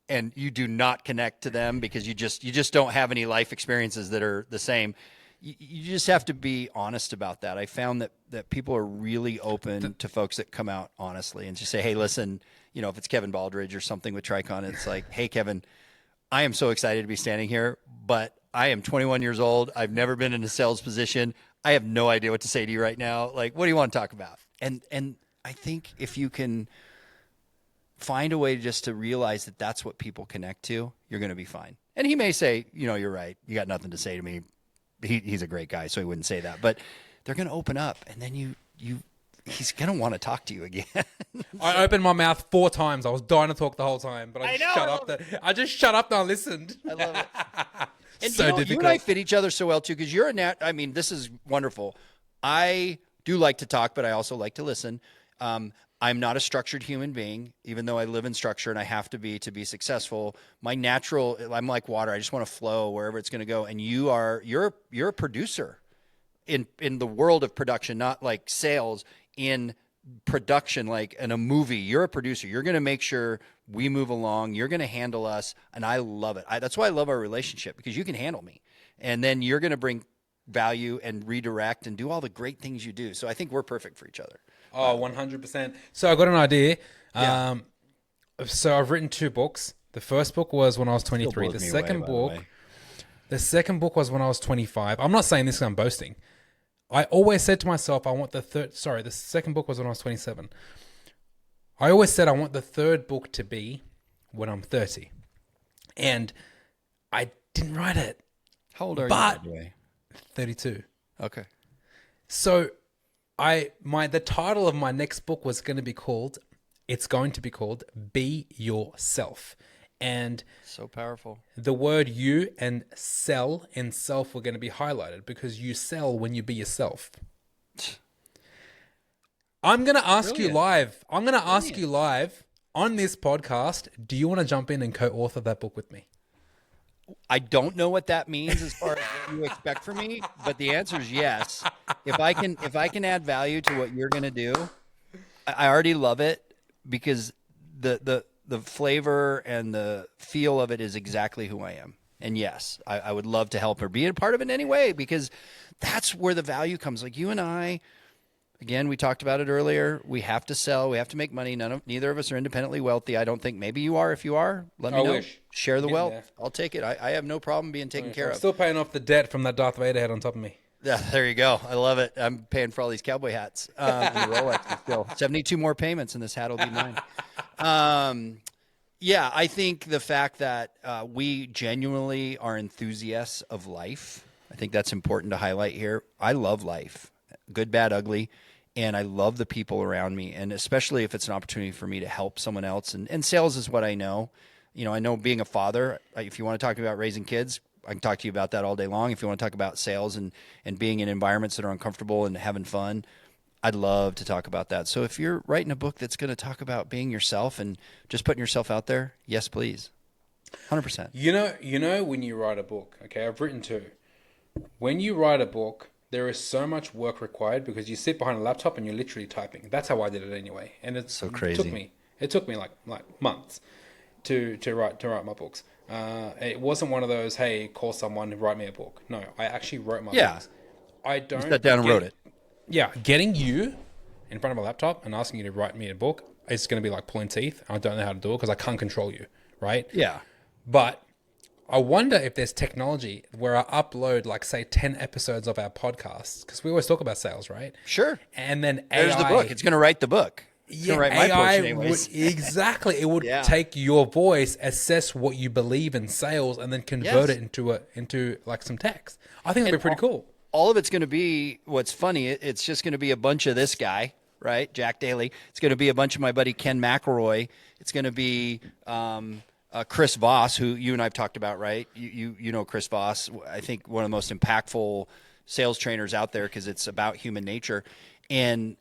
and you do not connect to them because you just don't have any life experiences that are the same. You just have to be honest about that. I found that people are really open to folks that come out honestly and just say, hey, listen, if it's Kevin Baldridge or something with Tricon, it's like, hey, Kevin, I am so excited to be standing here, but I am 21 years old. I've never been in a sales position. I have no idea what to say to you right now. Like, what do you want to talk about? And I think if you can find a way just to realize that that's what people connect to, you're going to be fine. And he may say, you're right. You got nothing to say to me. He's a great guy, so he wouldn't say that. But they're going to open up, and then he's going to want to talk to you again. I opened my mouth 4 times. I was dying to talk the whole time, but I just shut up and I listened. I love it. And so difficult. You and I fit each other so well too, because you're this is wonderful. I do like to talk, but I also like to listen. I'm not a structured human being, even though I live in structure and I have to be successful. I'm like water. I just want to flow wherever it's going to go. And you're a producer in the world of production, not like sales, in production, like in a movie. You're a producer. You're going to make sure we move along. You're going to handle us. And I love it. That's why I love our relationship, because you can handle me. And then you're going to bring value and redirect and do all the great things you do. So I think we're perfect for each other. Oh, 100%. So I got an idea. Yeah. So I've written 2 books. The first book was when I was 23. The second book was when I was 25. I'm not saying this because I'm boasting. I always said to myself, the second book was when I was 27. I always said I want the third book to be when I'm 30. And I didn't write it. How old are you, by the way? 32. Okay. So the title of my next book was going to be called Be Yourself. And so powerful. The word you and sell and self were going to be highlighted, because you sell when you be yourself. I'm going to ask you live. I'm going to ask you live on this podcast, do you want to jump in and co-author that book with me? I don't know what that means as far as what you expect from me, but the answer is yes. If I can add value to what you're going to do, I already love it, because the flavor and the feel of it is exactly who I am. And yes, I would love to help her be a part of it in any way, because that's where the value comes. Like you and I, again, we talked about it earlier. We have to sell. We have to make money. Neither of us are independently wealthy. I don't think. Maybe you are. If you are, let me know. Wish. Share the wealth. There. I'll take it. I have no problem being taken care of. I'm still paying off the debt from that Darth Vader head on top of me. Yeah, there you go. I love it. I'm paying for all these cowboy hats. And the Rolex still 72 more payments, and this hat will be mine. Yeah, I think the fact that we genuinely are enthusiasts of life, I think that's important to highlight here. I love life, good, bad, ugly, and I love the people around me, and especially if it's an opportunity for me to help someone else. And sales is what I know. I know being a father, if you want to talk about raising kids, I can talk to you about that all day long. If you want to talk about sales and being in environments that are uncomfortable and having fun, I'd love to talk about that. So if you're writing a book that's going to talk about being yourself and just putting yourself out there, yes, please. 100%. You know when you write a book, okay, I've written 2. When you write a book, there is so much work required, because you sit behind a laptop and you're literally typing. That's how I did it anyway. And it's so crazy. It took me like months to write my books. It wasn't one of those, hey, call someone to write me a book. No, I actually wrote my books. I don't you sat down and wrote it. Yeah, getting you in front of a laptop and asking you to write me a book is going to be like pulling teeth. I don't know how to do it because I can't control you, right? Yeah. But I wonder if there's technology where I upload, like, say, 10 episodes of our podcasts, because we always talk about sales, right? Sure. And then there's the book. It's going to write the book. It's going to write my portion anyways. Exactly. It would take your voice, assess what you believe in sales, and then convert it into like some text. I think that'd be pretty cool. All of it's going to be, what's funny, it's just going to be a bunch of this guy, right? Jack Daly. It's going to be a bunch of my buddy Ken McElroy. It's going to be Chris Voss, who you and I have talked about, right? You know Chris Voss. I think one of the most impactful sales trainers out there, because it's about human nature. And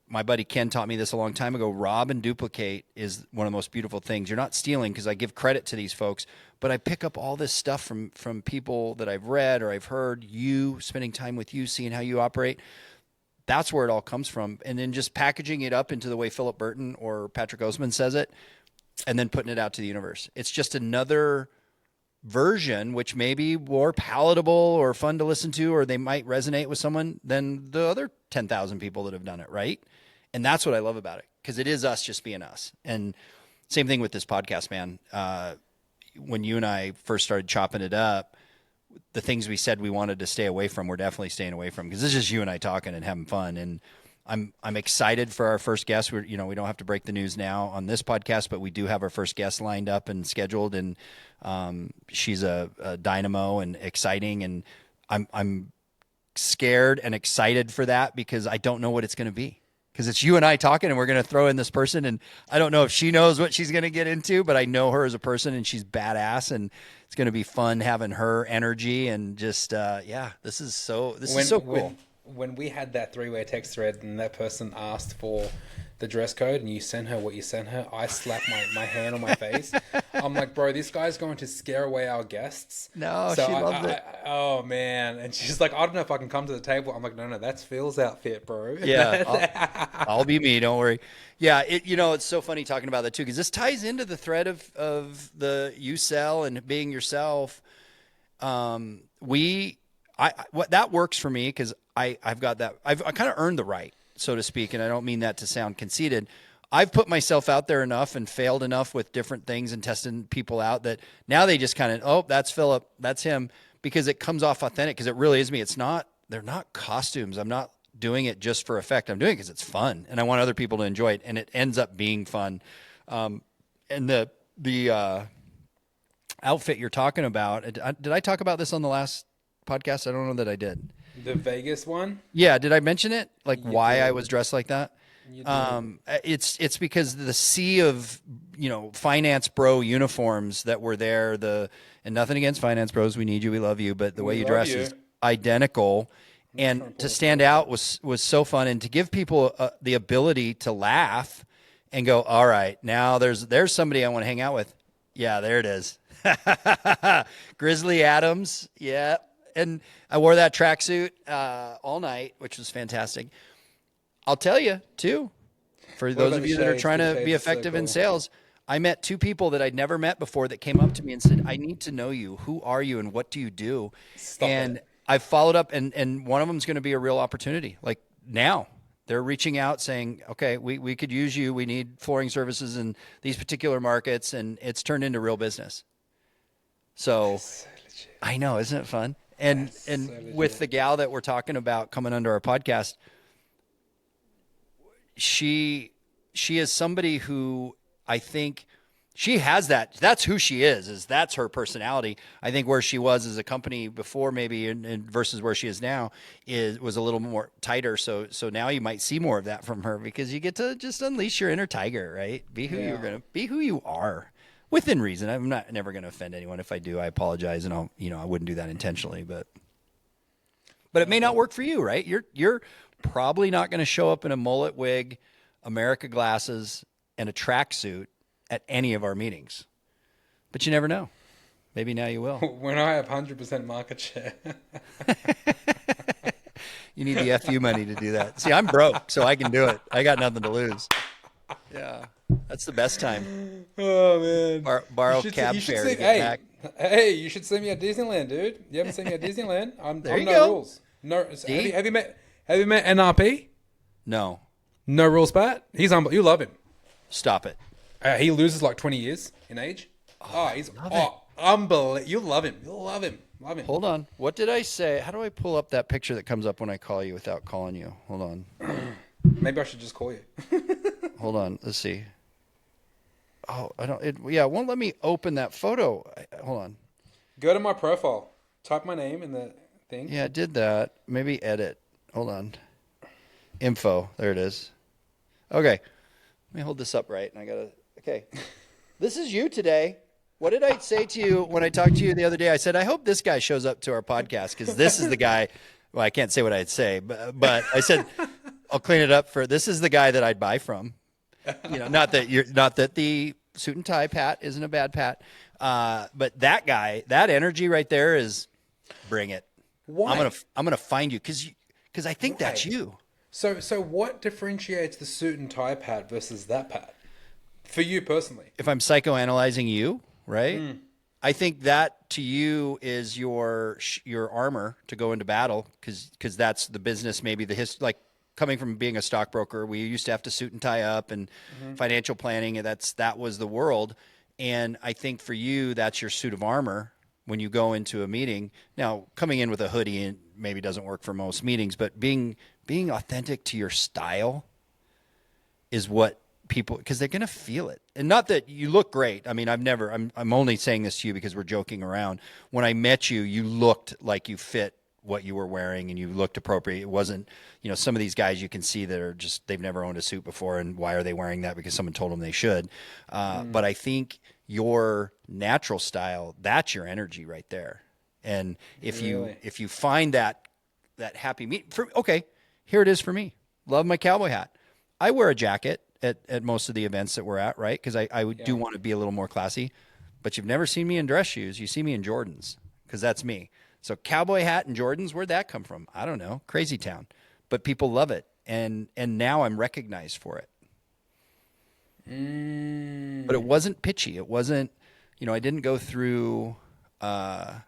my buddy Ken taught me this a long time ago. Rob and duplicate is one of the most beautiful things. You're not stealing, because I give credit to these folks, but I pick up all this stuff from people that I've read or I've heard, you spending time with you, seeing how you operate. That's where it all comes from. And then just packaging it up into the way Phillip Burton or Patrick Osman says it. and then putting it out to the universe. It's just another version, which may be more palatable or fun to listen to, or they might resonate with someone than the other 10,000 people that have done it, right? And that's what I love about it, because it is us just being us. And same thing with this podcast, man. When you and I first started chopping it up, the things we said we wanted to stay away from, we're definitely staying away from, because this is just you and I talking and having fun. And I'm excited for our first guest. We don't have to break the news now on this podcast, but we do have our first guest lined up and scheduled, and she's a dynamo and exciting, and I'm scared and excited for that, because I don't know what it's going to be, because it's you and I talking, and we're going to throw in this person, and I don't know if she knows what she's going to get into, but I know her as a person, and she's badass, and it's going to be fun having her energy, and just this is so cool. When we had that three-way text thread and that person asked for the dress code and you sent her what you sent her, I slapped my hand on my face. I'm like, bro, this guy's going to scare away our guests. No, so she loved it. Oh, man. And she's like, I don't know if I can come to the table. I'm like, no, that's Phil's outfit, bro. Yeah, I'll be me. Don't worry. Yeah, it's so funny talking about that too, because this ties into the thread of the you sell and being yourself. What that works for me, because I've got that. I kind of earned the right, so to speak, and I don't mean that to sound conceited. I've put myself out there enough and failed enough with different things and testing people out that now they just kind of, oh, that's Phillip, that's him, because it comes off authentic, because it really is me. They're not costumes. I'm not doing it just for effect. I'm doing it because it's fun, and I want other people to enjoy it, and it ends up being fun. And the outfit you're talking about, did I talk about this on the last podcast? I don't know that I did. The Vegas one? Yeah, did I mention it? Like why I was dressed like that? It's because the sea of finance bro uniforms that were there. And nothing against finance bros, we need you, we love you, but the way you dress is identical. And to stand out was so fun, and to give people the ability to laugh and go, all right, now there's somebody I want to hang out with. Yeah, there it is. Grizzly Adams, yeah. And I wore that tracksuit all night, which was fantastic. I'll tell you, too, for those of you that are trying to be effective in sales, I met two people that I'd never met before that came up to me and said, I need to know you. Who are you and what do you do? I followed up, and one of them is going to be a real opportunity. Like now, they're reaching out saying, okay, we could use you. We need flooring services in these particular markets, and it's turned into real business. So I know, isn't it fun? And with the gal that we're talking about coming under our podcast, she is somebody who I think she has that's who she is that's her personality. I think where she was as a company before, maybe, and versus where she is now, was a little more tighter. So now you might see more of that from her, because you get to just unleash your inner tiger, right? Be who you're going to be, who you are. Within reason. I'm never going to offend anyone. If I do, I apologize, and I wouldn't do that intentionally, but it may not work for you, right? You're probably not going to show up in a mullet wig, America glasses, and a tracksuit at any of our meetings, but you never know. Maybe now you will. When I have 100% market share. You need the FU money to do that. See, I'm broke, so I can do it. I got nothing to lose. Yeah, that's the best time. Oh man, borrow cab fare to get back. Hey, you should see me at Disneyland, dude. You haven't seen me at Disneyland? I'm no go. rules. No, have you met NRP? No. No rules, Pat. He's you love him. Stop it. He loses like 20 years in age. He's unbelievable. You love him. You'll love him. Love him. Hold on. What did I say? How do I pull up that picture that comes up when I call you without calling you? Hold on. Maybe I should just call you. Hold on. Let's see. Oh, I don't. It won't let me open that photo. Hold on. Go to my profile. Type my name in the thing. Yeah, I did that. Maybe edit. Hold on. Info. There it is. Okay. Let me hold this up right. And I gotta. Okay. This is you today. What did I say to you when I talked to you the other day? I said, I hope this guy shows up to our podcast, because this is the guy. Well, I can't say what I'd say, but I said, I'll clean it up this is the guy that I'd buy from. Not that the suit and tie Pat isn't a bad Pat. But that guy, that energy right there is, bring it. Why? I'm going to find you because I think that's you. So what differentiates the suit and tie Pat versus that Pat? For you personally. if I'm psychoanalyzing you, right? I think that to you is your armor to go into battle because that's the business. Maybe like coming from being a stockbroker, we used to have to suit and tie up and financial planning, and that was the world. And I think for you, that's your suit of armor when you go into a meeting. Now, coming in with a hoodie maybe doesn't work for most meetings, but being authentic to your style is what people, because they're going to feel it. And not that you look great. I mean, I'm only saying this to you because we're joking around. When I met you, you looked like you fit what you were wearing and you looked appropriate. It wasn't, some of these guys you can see that are just, they've never owned a suit before. And why are they wearing that? Because someone told them they should. But I think your natural style, that's your energy right there. And if you find that happy meet okay, here it is for me. Love my cowboy hat. I wear a jacket at most of the events that we're at, right? Because I do want to be a little more classy. But you've never seen me in dress shoes. You see me in Jordans because that's me. So cowboy hat and Jordans, where'd that come from? I don't know. Crazy town. But people love it. And now I'm recognized for it. But it wasn't pitchy. It wasn't, I didn't go through a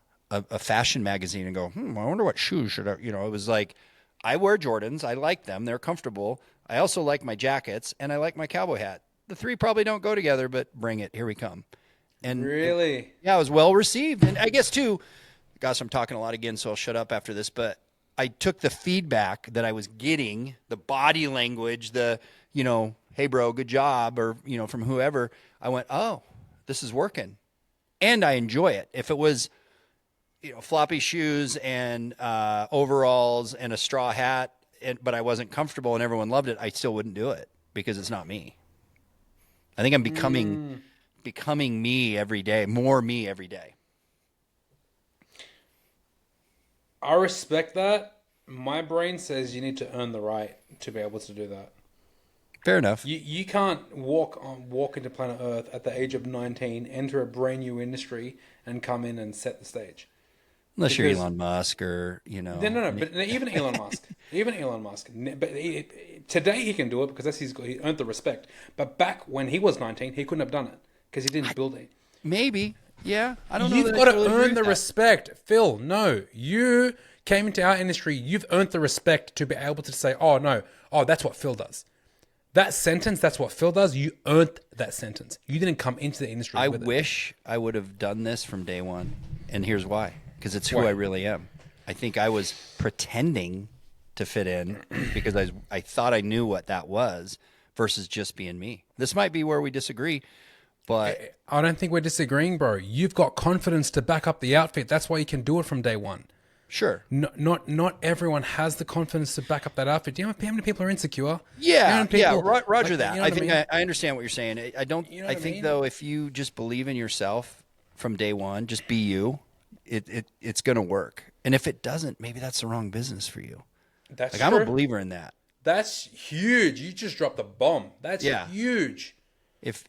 fashion magazine and go, I wonder what shoes should I, it was like, I wear Jordans. I like them. They're comfortable. I also like my jackets and I like my cowboy hat. The three probably don't go together, but bring it. Here we come. And really, yeah, I was well received. And I guess too, gosh, I'm talking a lot again, so I'll shut up after this, but I took the feedback that I was getting, the body language, the, hey bro, good job, or, from whoever. I went, oh, this is working. And I enjoy it. If it was, floppy shoes and overalls and a straw hat, but I wasn't comfortable and everyone loved it, I still wouldn't do it because it's not me. I think I'm becoming me every day, more me every day. I respect that. My brain says you need to earn the right to be able to do that. Fair enough. You can't walk into planet Earth at the age of 19, enter a brand new industry, and come in and set the stage. Unless you're Elon Musk or, No. But even Elon Musk. But today he can do it because he earned the respect. But back when he was 19, he couldn't have done it because he didn't build it. Maybe. Yeah. I don't know. You've got to earn the respect. Phil, no. You came into our industry. You've earned the respect to be able to say, oh, no. Oh, that's what Phil does. That sentence, that's what Phil does. You earned that sentence. You didn't come into the industry with it. I wish I would have done this from day one. And here's why. Because it's who I really am. I think I was pretending to fit in because I thought I knew what that was versus just being me. This might be where we disagree, but I don't think we're disagreeing, bro. You've got confidence to back up the outfit. That's why you can do it from day one. Sure. Not everyone has the confidence to back up that outfit. Do you know how many people are insecure? Yeah, people, Roger that. You know I think mean? I understand what you're saying. I don't. I think though, if you just believe in yourself from day one, just be you. It's going to work. And if it doesn't, maybe that's the wrong business for you. That's like, true. I'm a believer in that. That's huge. You just dropped the bomb. That's huge. If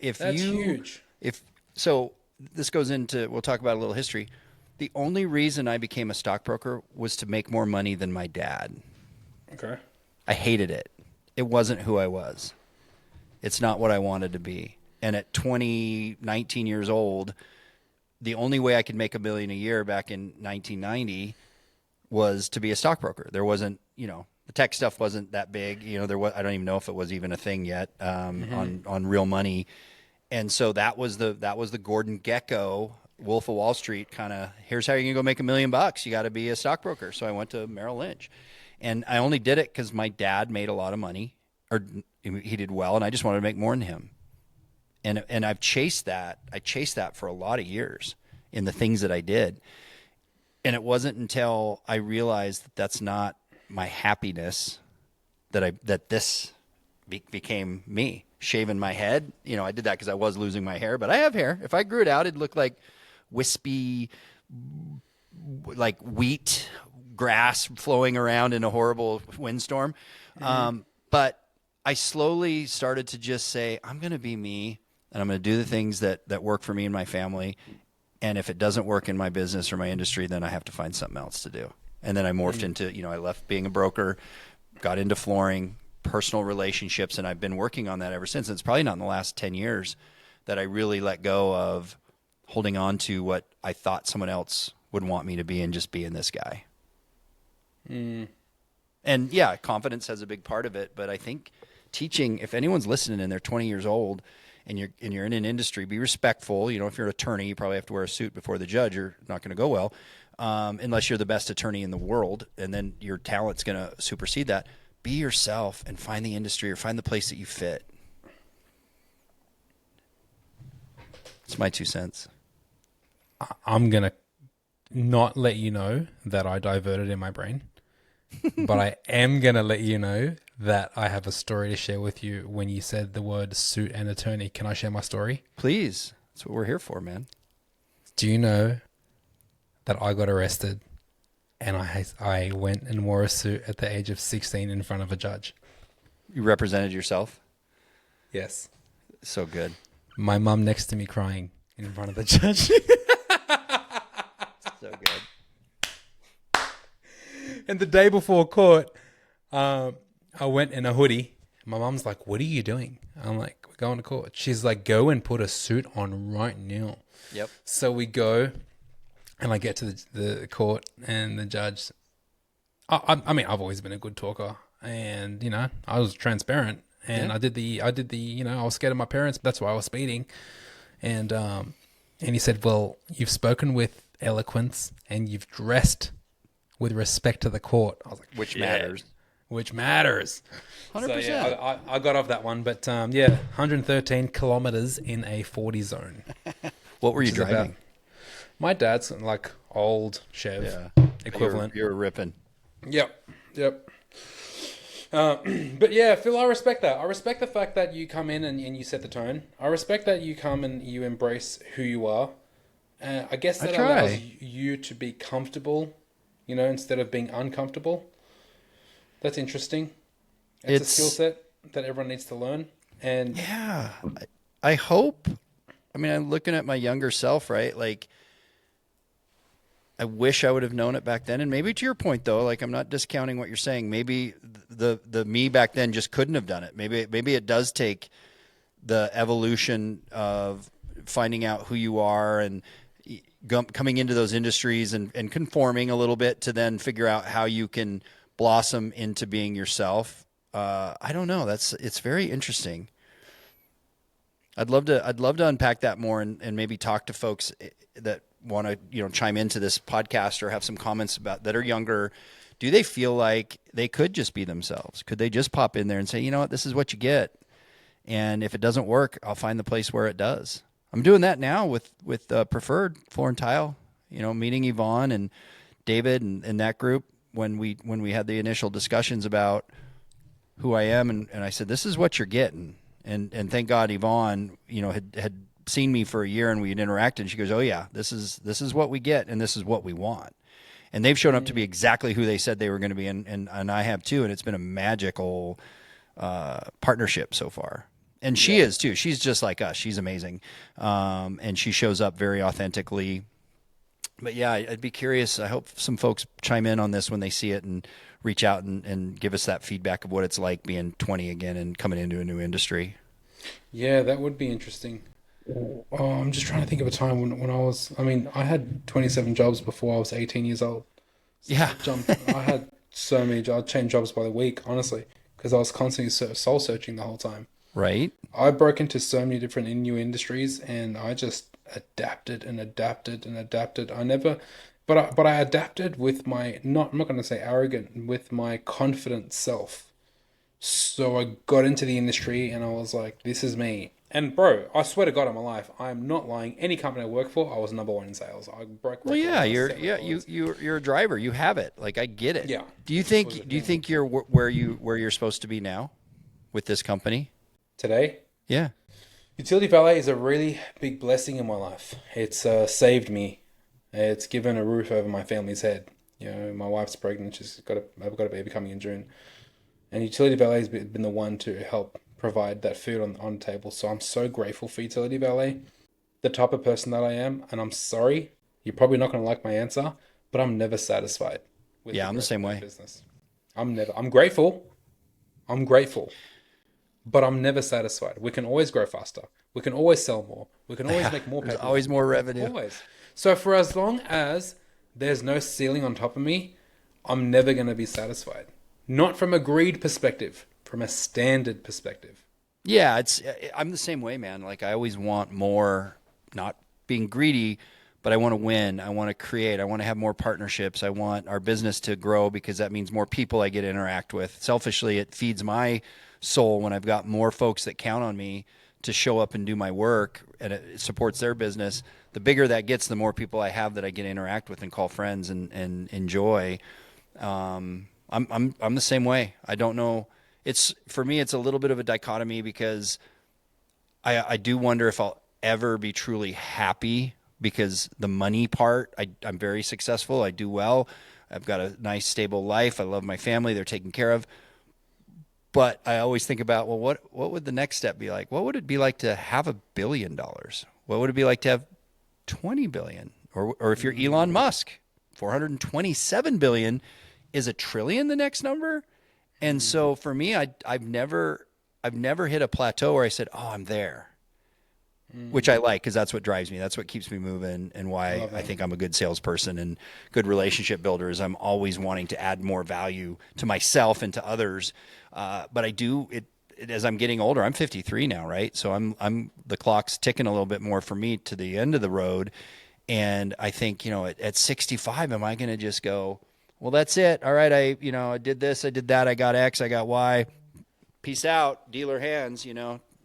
so this goes into, we'll talk about a little history. The only reason I became a stockbroker was to make more money than my dad. Okay. I hated it. It wasn't who I was. It's not what I wanted to be. And at 19 years old, the only way I could make $1 million a year back in 1990 was to be a stockbroker. There wasn't, the tech stuff wasn't that big. There was, I don't even know if it was even a thing yet on real money. And so that was the Gordon Gekko, Wolf of Wall Street kind of, here's how you're going to go make $1 million. You got to be a stockbroker. So I went to Merrill Lynch. And I only did it because my dad made a lot of money, or he did well, and I just wanted to make more than him. And I've chased that. I chased that for a lot of years in the things that I did. And it wasn't until I realized that that's not my happiness that this became me. Shaving my head. I did that because I was losing my hair, but I have hair. If I grew it out, it'd look like wispy, like wheat grass flowing around in a horrible windstorm. But I slowly started to just say, I'm going to be me. And I'm going to do the things that work for me and my family. And if it doesn't work in my business or my industry, then I have to find something else to do. And then I morphed into, I left being a broker, got into flooring, personal relationships, and I've been working on that ever since. And it's probably not in the last 10 years that I really let go of holding on to what I thought someone else would want me to be and just being this guy. And yeah, confidence has a big part of it, but I think teaching, if anyone's listening and they're 20 years old and you're in an industry, be respectful. You know, if you're an attorney, you probably have to wear a suit before the judge. You're not going to go well, unless you're the best attorney in the world, and then your talent's going to supersede that. Be yourself and find the industry or find the place that you fit. It's my 2 cents. I'm going to not let you know that I diverted in my brain, but I am going to let you know that I have a story to share with you when you said the word suit and attorney. Can I share my story? Please. That's what we're here for, man. Do you know that I got arrested and I went and wore a suit at the age of 16 in front of a judge? You represented yourself? Yes. So good. My mum next to me crying in front of the judge. So good. And the day before court, I went in a hoodie. My mum's like, "What are you doing?" I'm like, "We're going to court." She's like, "Go and put a suit on right now." Yep. So we go, and I get to the court, and the judge. I mean, I've always been a good talker, and you know, I was transparent, and I did the, you know, I was scared of my parents. That's why I was speeding, and he said, "Well, you've spoken with eloquence, and you've dressed with respect to the court." I was like, Which matters. Which matters. 100%. So, yeah, I got off that one, but yeah, 113 kilometers in a 40 zone. What were you driving? My dad's like old Chev equivalent. You're ripping. Yep. But yeah, Phil, I respect that. I respect the fact that you come in and you set the tone. I respect that you come and you embrace who you are. I guess that allows you to be comfortable, you know, instead of being uncomfortable. That's interesting. It's a skill set that everyone needs to learn. And yeah, I hope. I mean, I'm looking at my younger self, right? Like, I wish I would have known it back then. And maybe to your point, though, like, I'm not discounting what you're saying. Maybe the me back then just couldn't have done it. Maybe it does take the evolution of finding out who you are and coming into those industries and conforming a little bit to then figure out how you can blossom into being yourself. I don't know. It's very interesting. I'd love to unpack that more and maybe talk to folks that want to, you know, chime into this podcast or have some comments about that are younger. Do they feel like they could just be themselves? Could they just pop in there and say, you know what, this is what you get, and if it doesn't work, I'll find the place where it does. I'm doing that now with Preferred Floor and Tile. You know, meeting Yvonne and David and that group when we had the initial discussions about who I am, and I said, this is what you're getting. And thank God Yvonne, you know, had seen me for a year and we had interacted, and she goes, oh yeah, this is what we get and this is what we want. And they've shown up to be exactly who they said they were going to be, and I have too, and it's been a magical partnership so far. And she is too. She's just like us. She's amazing. And she shows up very authentically. But yeah, I'd be curious. I hope some folks chime in on this when they see it and reach out and give us that feedback of what it's like being 20 again and coming into a new industry. Yeah, that would be interesting. Oh, I'm just trying to think of a time when I had 27 jobs before I was 18 years old. So yeah. I had so many jobs. I changed jobs by the week, honestly, because I was constantly soul searching the whole time. Right. I broke into so many different new industries, and I just adapted and adapted and adapted. But I adapted with my, I'm not going to say arrogant, with my confident self. So I got into the industry and I was like, this is me. And bro, I swear to God on my life, I am not lying. Any company I work for, I was number one in sales. I broke. Well, yeah, you're a driver. You have it. Like, I get it. Yeah. Do you think you're where you're supposed to be now with this company today? Yeah. Utility valet is a really big blessing in my life. It's saved me. It's given a roof over my family's head. You know, my wife's pregnant. I've got a baby coming in June. And utility valet has been the one to help provide that food on the table. So I'm so grateful for utility valet, the type of person that I am. And I'm sorry, you're probably not going to like my answer, but I'm never satisfied. I'm the same way. Business. I'm grateful. I'm grateful, but I'm never satisfied. We can always grow faster. We can always sell more. We can always make more There's paperwork. always more revenue. Always. So for as long as there's no ceiling on top of me, I'm never going to be satisfied. Not from a greed perspective, from a standard perspective. Yeah, I'm the same way, man. Like I always want more, not being greedy, but I want to win. I want to create. I want to have more partnerships. I want our business to grow because that means more people I get to interact with. Selfishly, it feeds my soul when I've got more folks that count on me to show up and do my work, and it supports their business. The bigger that gets, the more people I have that I get to interact with and call friends and enjoy. I'm the same way. I don't know. It's for me. It's a little bit of a dichotomy because I do wonder if I'll ever be truly happy because the money part, I'm very successful. I do well. I've got a nice, stable life. I love my family. They're taken care of. But I always think about, well, what would the next step be like? What would it be like to have $1 billion? What would it be like to have 20 billion? Or if you're Elon Musk, 427 billion, is a trillion the next number? And so for me, I've never hit a plateau where I said, "Oh, I'm there," which I like because that's what drives me. That's what keeps me moving, and why I think I'm a good salesperson and good relationship builder. Is I'm always wanting to add more value to myself and to others. But I do it as I'm getting older. I'm 53 now, right? So I'm the clock's ticking a little bit more for me to the end of the road, and I think at 65, am I going to just go? Well, that's it. All right. I did this, I did that. I got X, I got Y. Peace out, dealer hands,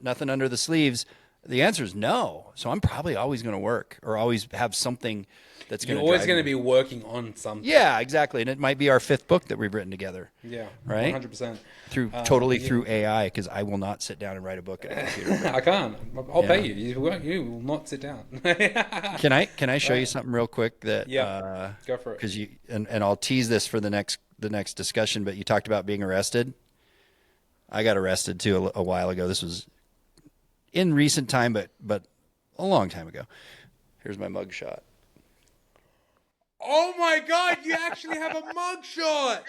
nothing under the sleeves. The answer is no. So I'm probably always going to work or always have something that's going You're to always drive going to me. be working on something. Yeah, exactly. And it might be our 5th book that we've written together. Yeah. Right. 100%. Through AI, because I will not sit down and write a book at a computer. I can't. I'll pay you. You will not sit down. Can I show you something real quick that Go for it. because and I'll tease this for the next discussion, but you talked about being arrested. I got arrested too a while ago. This was in recent time, but a long time ago. Here's my mug shot. Oh my God! You actually have a mugshot.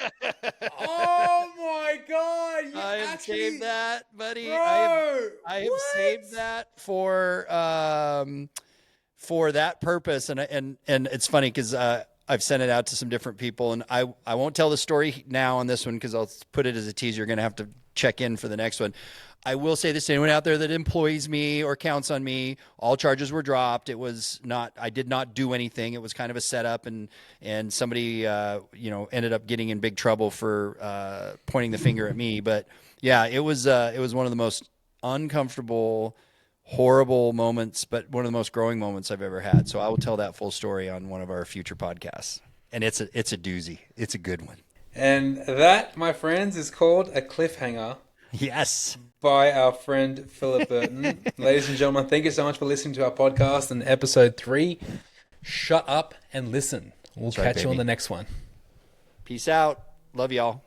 Oh my God! I have saved that, buddy. Bro, I have saved that for that purpose, and it's funny because I've sent it out to some different people, and I won't tell the story now on this one because I'll put it as a teaser. You're going to have to check in for the next one. I will say this to anyone out there that employs me or counts on me, all charges were dropped. It was not, I did not do anything. It was kind of a setup, and somebody, ended up getting in big trouble for pointing the finger at me. But yeah, it was one of the most uncomfortable, horrible moments, but one of the most growing moments I've ever had. So I will tell that full story on one of our future podcasts. And it's a doozy. It's a good one. And that, my friends, is called a cliffhanger. Yes. By our friend Phillip Burton. Ladies and gentlemen, thank you so much for listening to our podcast in episode 3. Shut up and listen. We'll catch you on the next one. Peace out. Love y'all.